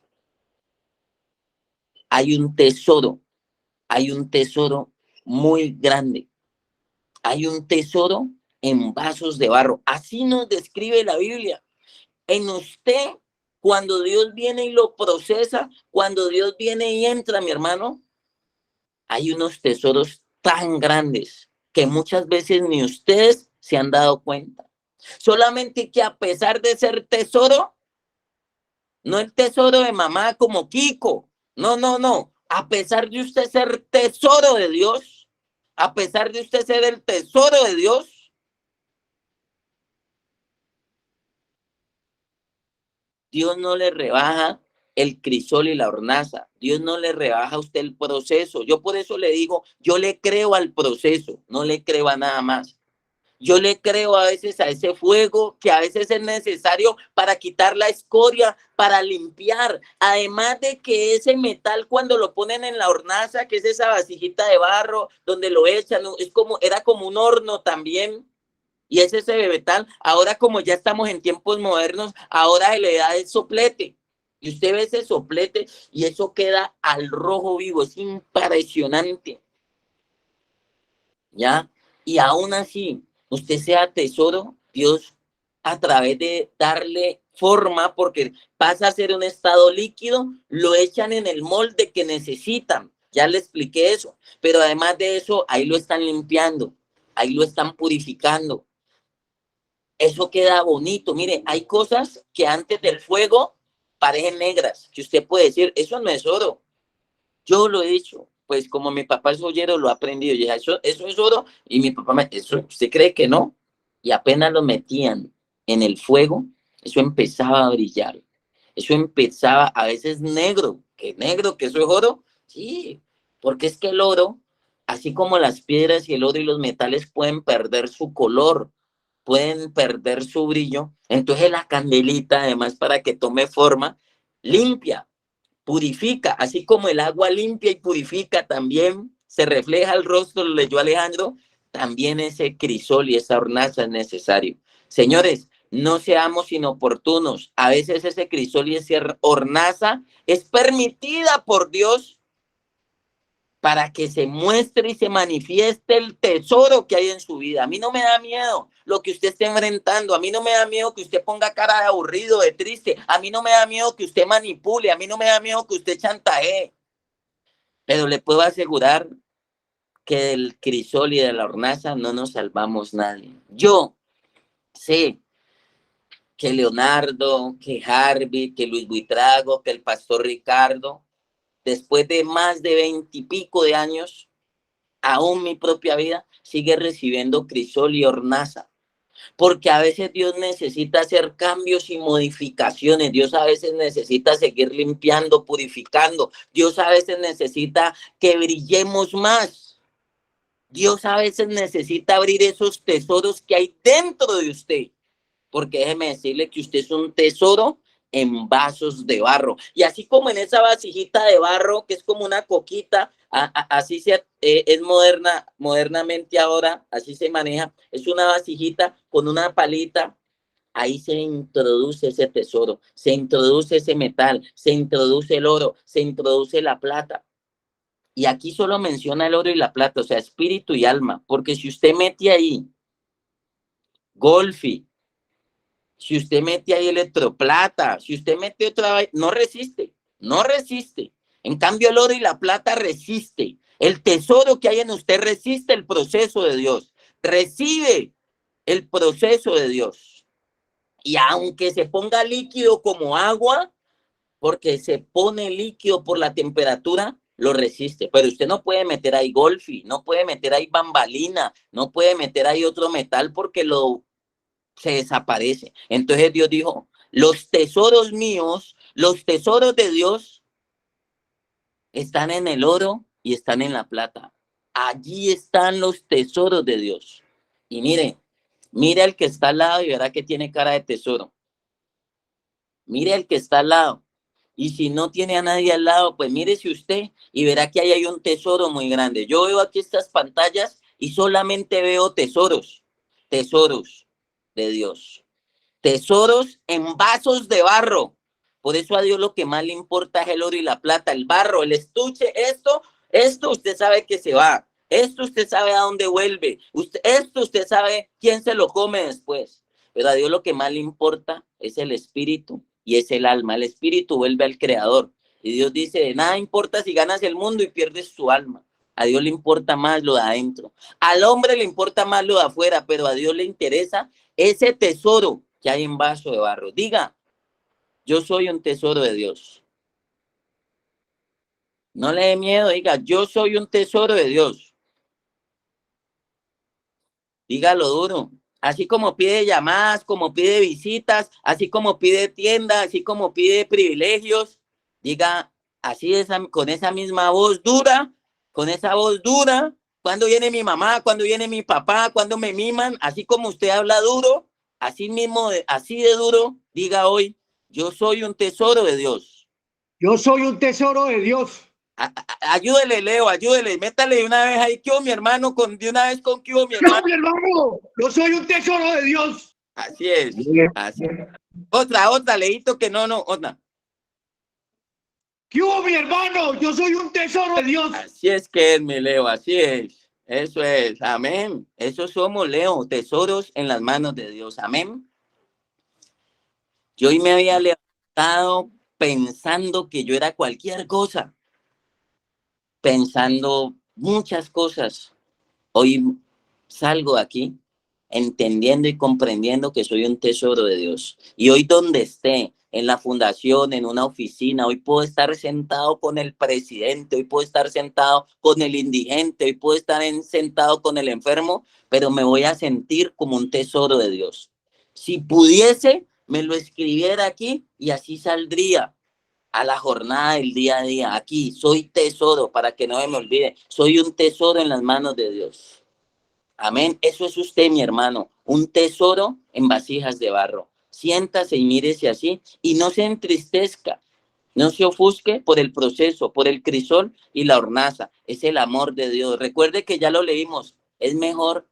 hay un tesoro muy grande. Hay un tesoro en vasos de barro. Así nos describe la Biblia. En usted, cuando Dios viene y lo procesa, cuando Dios viene y entra, mi hermano, hay unos tesoros tan grandes que muchas veces ni ustedes se han dado cuenta. Solamente que a pesar de ser tesoro, no el tesoro de mamá como Kiko, no. A pesar de usted ser tesoro de Dios, a pesar de usted ser el tesoro de Dios, Dios no le rebaja el crisol y la hornaza. Dios no le rebaja a usted el proceso. Yo por eso le digo, yo le creo al proceso, no le creo a nada más. Yo le creo a veces a ese fuego que a veces es necesario para quitar la escoria, para limpiar. Además de que ese metal cuando lo ponen en la hornaza, que es esa vasijita de barro donde lo echan, era como un horno también. Y ese bebetal, ahora como ya estamos en tiempos modernos, ahora se le da el soplete. Y usted ve ese soplete y eso queda al rojo vivo, es impresionante. ¿Ya? Y aún así, usted sea tesoro, Dios a través de darle forma, porque pasa a ser un estado líquido, lo echan en el molde que necesitan. Ya le expliqué eso. Pero además de eso, ahí lo están limpiando, ahí lo están purificando. Eso queda bonito. Mire, hay cosas que antes del fuego parecen negras, que usted puede decir, eso no es oro. Yo lo he hecho, pues como mi papá es joyero, lo ha aprendido. Y eso es oro. Y mi papá eso, ¿usted cree que no? Y apenas lo metían en el fuego, eso empezaba a brillar. Eso empezaba, a veces negro, que eso es oro. Sí, porque es que el oro, así como las piedras y el oro y los metales pueden perder su color, pueden perder su brillo, entonces la candelita, además, para que tome forma, limpia, purifica, así como el agua limpia y purifica también, se refleja el rostro, lo leyó Alejandro, también ese crisol y esa hornaza es necesario. Señores, no seamos inoportunos. A veces ese crisol y esa hornaza es permitida por Dios para que se muestre y se manifieste el tesoro que hay en su vida. A mí no me da miedo lo que usted esté enfrentando. A mí no me da miedo que usted ponga cara de aburrido, de triste. A mí no me da miedo que usted manipule. A mí no me da miedo que usted chantajee. Pero le puedo asegurar que del crisol y de la hornaza no nos salvamos nadie. Yo sé que Leonardo, que Harvey, que Luis Buitrago, que el pastor Ricardo, después de más de 20 y pico de años, aún mi propia vida sigue recibiendo crisol y hornaza, porque a veces Dios necesita hacer cambios y modificaciones. Dios a veces necesita seguir limpiando, purificando. Dios a veces necesita que brillemos más. Dios a veces necesita abrir esos tesoros que hay dentro de usted, porque déjeme decirle que usted es un tesoro en vasos de barro. Y así como en esa vasijita de barro, que es como una coquita, así es modernamente ahora, así se maneja, es una vasijita con una palita, ahí se introduce ese tesoro, se introduce ese metal, se introduce el oro, se introduce la plata. Y aquí solo menciona el oro y la plata, o sea, espíritu y alma, porque si usted mete ahí golfi, si usted mete ahí electroplata, si usted mete otra vez, no resiste, no resiste. En cambio, el oro y la plata resiste. El tesoro que hay en usted resiste el proceso de Dios. Recibe el proceso de Dios. Y aunque se ponga líquido como agua, porque se pone líquido por la temperatura, lo resiste. Pero usted no puede meter ahí golfi, no puede meter ahí bambalina, no puede meter ahí otro metal porque se desaparece. Entonces Dios dijo, los tesoros míos, los tesoros de Dios están en el oro y están en la plata. Allí están los tesoros de Dios. Y mire al que está al lado y verá que tiene cara de tesoro. Mire al que está al lado. Y si no tiene a nadie al lado, pues mírese usted y verá que ahí hay un tesoro muy grande. Yo veo aquí estas pantallas y solamente veo tesoros de Dios. Tesoros en vasos de barro. Por eso a Dios lo que más le importa es el oro y la plata, el barro, el estuche, esto usted sabe que se va. Esto usted sabe a dónde vuelve. Esto usted sabe quién se lo come después. Pero a Dios lo que más le importa es el espíritu y es el alma. El espíritu vuelve al creador. Y Dios dice, de nada importa si ganas el mundo y pierdes tu alma. A Dios le importa más lo de adentro. Al hombre le importa más lo de afuera, pero a Dios le interesa ese tesoro que hay en vaso de barro. Diga, yo soy un tesoro de Dios. No le dé miedo, diga, yo soy un tesoro de Dios. Dígalo duro. Así como pide llamadas, como pide visitas, así como pide tiendas, así como pide privilegios, diga así con esa misma voz dura, con esa voz dura, cuando viene mi mamá, cuando viene mi papá, cuando me miman, así como usted habla duro, así mismo, así de duro, diga hoy, yo soy un tesoro de Dios. Yo soy un tesoro de Dios. Ayúdele, Leo, ayúdele, métale de una vez ahí, ¿qué hubo, mi hermano? De una vez con ¿qué hubo, mi ¡No, hermano? mi hermano! ¡Yo soy un tesoro de Dios! Así es, así. Otra, Leito, que no, otra. ¿Qué hubo, mi hermano? Yo soy un tesoro de Dios. Así es que es, mi Leo, así es. Eso es, amén. Eso somos, Leo, tesoros en las manos de Dios, amén. Yo hoy me había levantado pensando que yo era cualquier cosa, pensando muchas cosas. Hoy salgo de aquí entendiendo y comprendiendo que soy un tesoro de Dios. Y hoy donde esté, en la fundación, en una oficina, hoy puedo estar sentado con el presidente, hoy puedo estar sentado con el indigente, hoy puedo estar sentado con el enfermo, pero me voy a sentir como un tesoro de Dios. Si pudiese, me lo escribiera aquí y así saldría a la jornada del día a día. Aquí soy tesoro, para que no me olvide, soy un tesoro en las manos de Dios. Amén. Eso es usted, mi hermano, un tesoro en vasijas de barro. Siéntase y mírese así y no se entristezca, no se ofusque por el proceso, por el crisol y la hornaza. Es el amor de Dios. Recuerde que ya lo leímos. Es mejor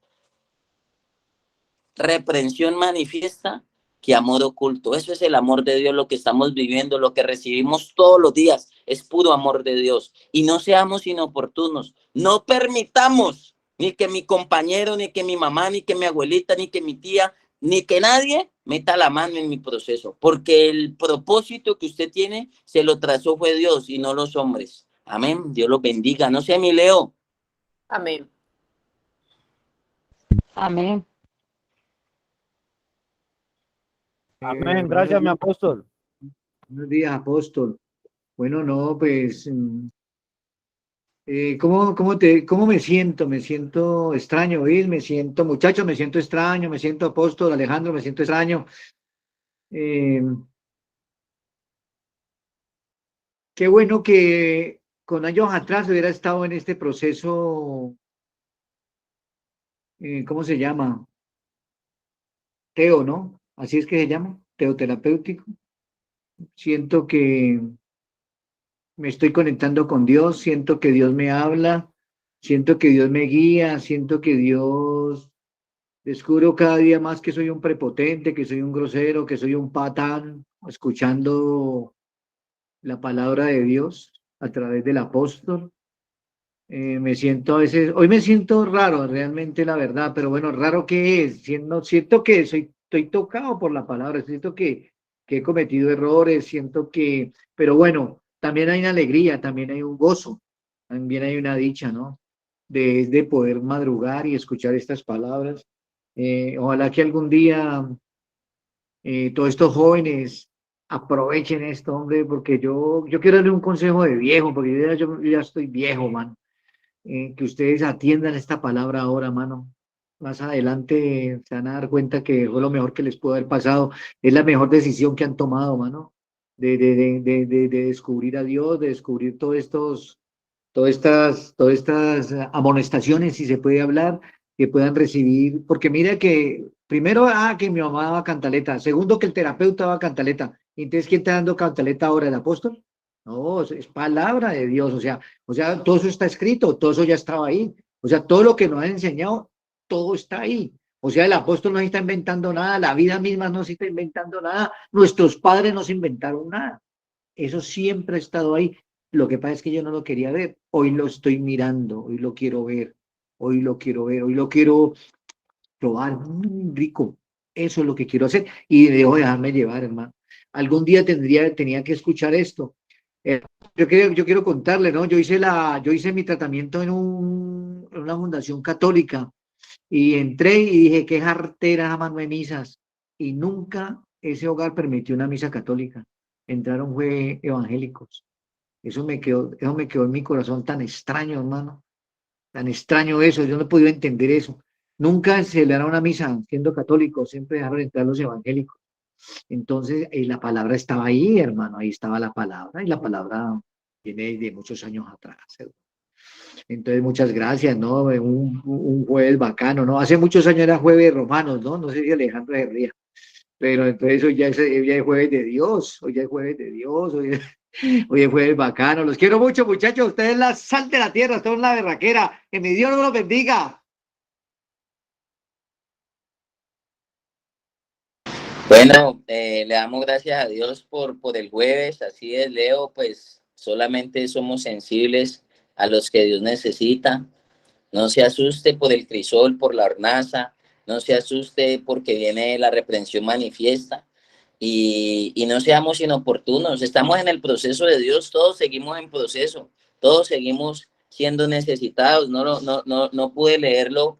reprensión manifiesta que amor oculto. Eso es el amor de Dios, lo que estamos viviendo, lo que recibimos todos los días. Es puro amor de Dios. Y no seamos inoportunos. No permitamos ni que mi compañero, ni que mi mamá, ni que mi abuelita, ni que mi tía, ni que nadie meta la mano en mi proceso. Porque el propósito que usted tiene se lo trazó fue Dios y no los hombres. Amén. Dios los bendiga. No sé, mi Leo. Amén. Amén. Amén. Gracias, mi apóstol. Buenos días, apóstol. Bueno, no, pues, ¿cómo me siento? Me siento extraño, Bill, me siento, muchacho, me siento extraño, me siento apóstol, Alejandro, me siento extraño. Qué bueno que con años atrás hubiera estado en este proceso, ¿cómo se llama? Teo, ¿no? Así es que se llama, teoterapéutico. Siento que me estoy conectando con Dios, siento que Dios me habla, siento que Dios me guía, siento que Dios, descubro cada día más que soy un prepotente, que soy un grosero, que soy un patán, escuchando la palabra de Dios a través del apóstol. Me siento a veces, hoy me siento raro, realmente la verdad, pero bueno, raro que es, siento que estoy tocado por la palabra, siento que he cometido errores, siento que, pero bueno, también hay una alegría, también hay un gozo, también hay una dicha, ¿no? De poder madrugar y escuchar estas palabras. Ojalá que algún día todos estos jóvenes aprovechen esto, hombre, porque yo quiero darle un consejo de viejo, porque yo ya estoy viejo, man. Que ustedes atiendan esta palabra ahora, mano. Más adelante se van a dar cuenta que fue lo mejor que les pudo haber pasado. Es la mejor decisión que han tomado, mano. De descubrir a Dios, de descubrir todas estas amonestaciones, si se puede hablar, que puedan recibir. Porque mira que, primero, que mi mamá daba cantaleta. Segundo, que el terapeuta daba cantaleta. Entonces, ¿quién está dando cantaleta ahora? ¿El apóstol? No, es palabra de Dios, o sea, todo eso está escrito, todo eso ya estaba ahí, o sea, todo lo que nos han enseñado, todo está ahí, o sea, el apóstol no se está inventando nada, la vida misma no se está inventando nada, nuestros padres no se inventaron nada, eso siempre ha estado ahí, lo que pasa es que yo no lo quería ver, hoy lo estoy mirando, hoy lo quiero ver, hoy lo quiero ver, hoy lo quiero probar, rico, eso es lo que quiero hacer, y debo dejarme llevar, hermano, algún día tenía que escuchar esto. Yo quiero contarle, ¿no? Yo hice mi tratamiento en una fundación católica y entré y dije, qué jartera esa mano de misas. Y nunca ese hogar permitió una misa católica. Entraron fue evangélicos. Eso me quedó en mi corazón tan extraño, hermano. Tan extraño eso. Yo no he podido entender eso. Nunca se le hará una misa siendo católico, siempre dejaron entrar los evangélicos. Entonces, la palabra estaba ahí, hermano, ahí estaba la palabra, y la palabra viene de muchos años atrás. Entonces, muchas gracias, ¿no? Un jueves bacano, ¿no? Hace muchos años era jueves romanos, ¿no? No sé si Alejandro se ría. Pero entonces hoy ya es jueves de Dios, hoy ya es jueves de Dios, hoy es jueves bacano. Los quiero mucho, muchachos. Ustedes la sal de la tierra, ustedes la berraquera. Que mi Dios los bendiga. Bueno, le damos gracias a Dios por el jueves, así es, Leo, pues solamente somos sensibles a los que Dios necesita. No se asuste por el crisol, por la hornaza, no se asuste porque viene la reprensión manifiesta y no seamos inoportunos. Estamos en el proceso de Dios, todos seguimos en proceso, todos seguimos siendo necesitados. No pude leerlo,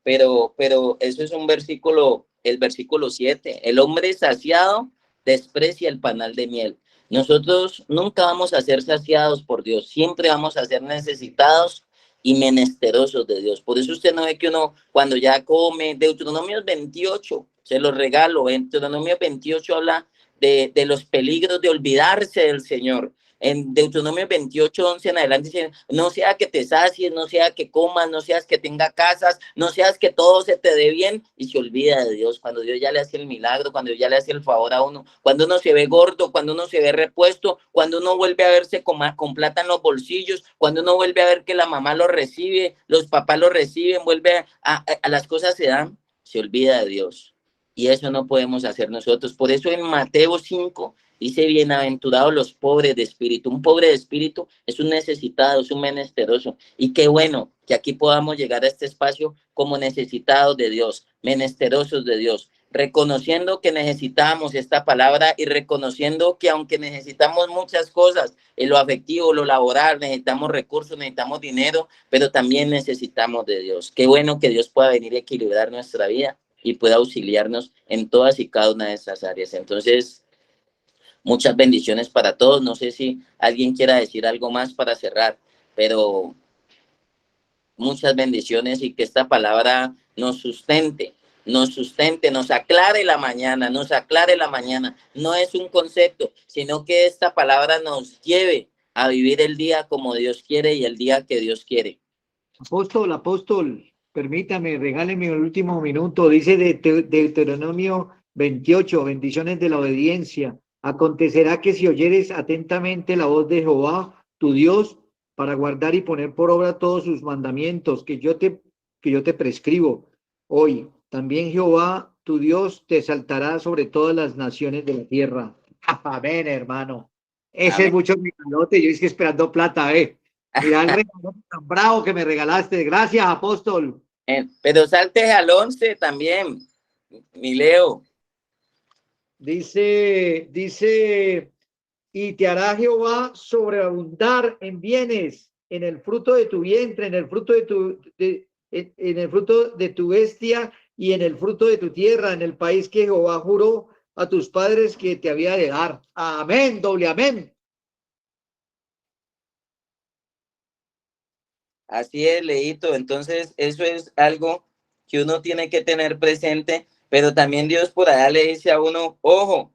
pero eso es un versículo, el versículo 7. El hombre saciado desprecia el panal de miel. Nosotros nunca vamos a ser saciados por Dios, siempre vamos a ser necesitados y menesterosos de Dios. Por eso usted no ve que uno cuando ya come, Deuteronomio 28, se lo regalo, Deuteronomio 28 habla de los peligros de olvidarse del Señor. En Deuteronomio 28, 11 en adelante dice, no sea que te sacies, no sea que comas, no seas que tenga casas, no seas que todo se te dé bien, y se olvida de Dios, cuando Dios ya le hace el milagro, cuando Dios ya le hace el favor a uno, cuando uno se ve gordo, cuando uno se ve repuesto, cuando uno vuelve a verse con plata en los bolsillos, cuando uno vuelve a ver que la mamá lo recibe, los papás lo reciben, vuelve a las cosas se dan, se olvida de Dios. Y eso no podemos hacer nosotros. Por eso en Mateo 5 dice, bienaventurados los pobres de espíritu. Un pobre de espíritu es un necesitado, es un menesteroso. Y qué bueno que aquí podamos llegar a este espacio como necesitados de Dios, menesterosos de Dios, reconociendo que necesitamos esta palabra y reconociendo que aunque necesitamos muchas cosas, en lo afectivo, lo laboral, necesitamos recursos, necesitamos dinero, pero también necesitamos de Dios. Qué bueno que Dios pueda venir a equilibrar nuestra vida y pueda auxiliarnos en todas y cada una de esas áreas. Entonces, muchas bendiciones para todos. No sé si alguien quiera decir algo más para cerrar, pero muchas bendiciones y que esta palabra nos sustente, nos aclare la mañana, nos aclare la mañana. No es un concepto, sino que esta palabra nos lleve a vivir el día como Dios quiere y el día que Dios quiere. Apóstol, permítame, regáleme el último minuto. Dice de Deuteronomio 28, bendiciones de la obediencia. Acontecerá que si oyeres atentamente la voz de Jehová, tu Dios, para guardar y poner por obra todos sus mandamientos que yo te prescribo hoy, también Jehová, tu Dios, te exaltará sobre todas las naciones de la tierra. Amén, hermano. Ese Amén. es mucho mi calote. Yo estoy esperando plata, Mira el regalo tan bravo que me regalaste. Gracias, apóstol. Pero salte al 11 también, mi Leo. Dice, y te hará Jehová sobreabundar en bienes, en el fruto de tu vientre, en el fruto en el fruto de tu bestia y en el fruto de tu tierra, en el país que Jehová juró a tus padres que te había de dar. Amén, doble amén. Así es, Leito. Entonces, eso es algo que uno tiene que tener presente, pero también Dios por allá le dice a uno, ojo,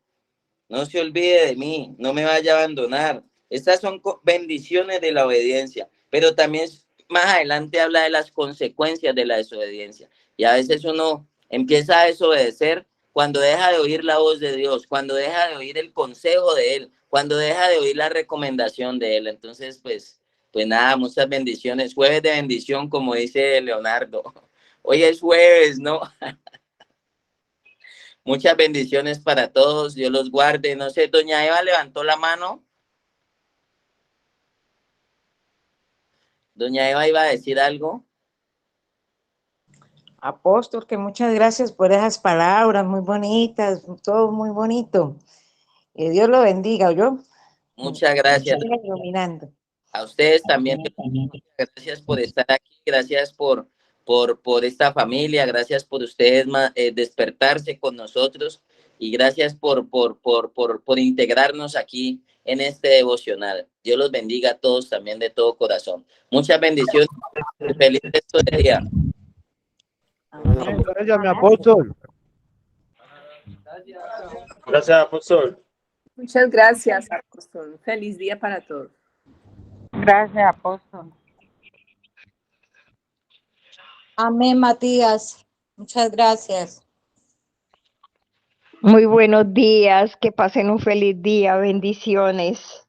no se olvide de mí, no me vaya a abandonar. Estas son bendiciones de la obediencia, pero también más adelante habla de las consecuencias de la desobediencia. Y a veces uno empieza a desobedecer cuando deja de oír la voz de Dios, cuando deja de oír el consejo de Él, cuando deja de oír la recomendación de Él. Entonces, pues nada, muchas bendiciones. Jueves de bendición, como dice Leonardo. Hoy es jueves, ¿no? Muchas bendiciones para todos. Dios los guarde. No sé, doña Eva levantó la mano. Doña Eva iba a decir algo. Apóstol, que muchas gracias por esas palabras muy bonitas, todo muy bonito. Que Dios lo bendiga, ¿oyó? Muchas gracias. Iluminando. A ustedes también. Gracias por estar aquí. Gracias por esta familia. Gracias por ustedes despertarse con nosotros. Y gracias por integrarnos aquí en este devocional. Dios los bendiga a todos también de todo corazón. Muchas bendiciones. Feliz resto de día. Amén. Gracias, mi apóstol. Gracias, apóstol. Muchas gracias, apóstol. Feliz día para todos. Gracias, apóstol. Amén, Matías. Muchas gracias. Muy buenos días, que pasen un feliz día, bendiciones.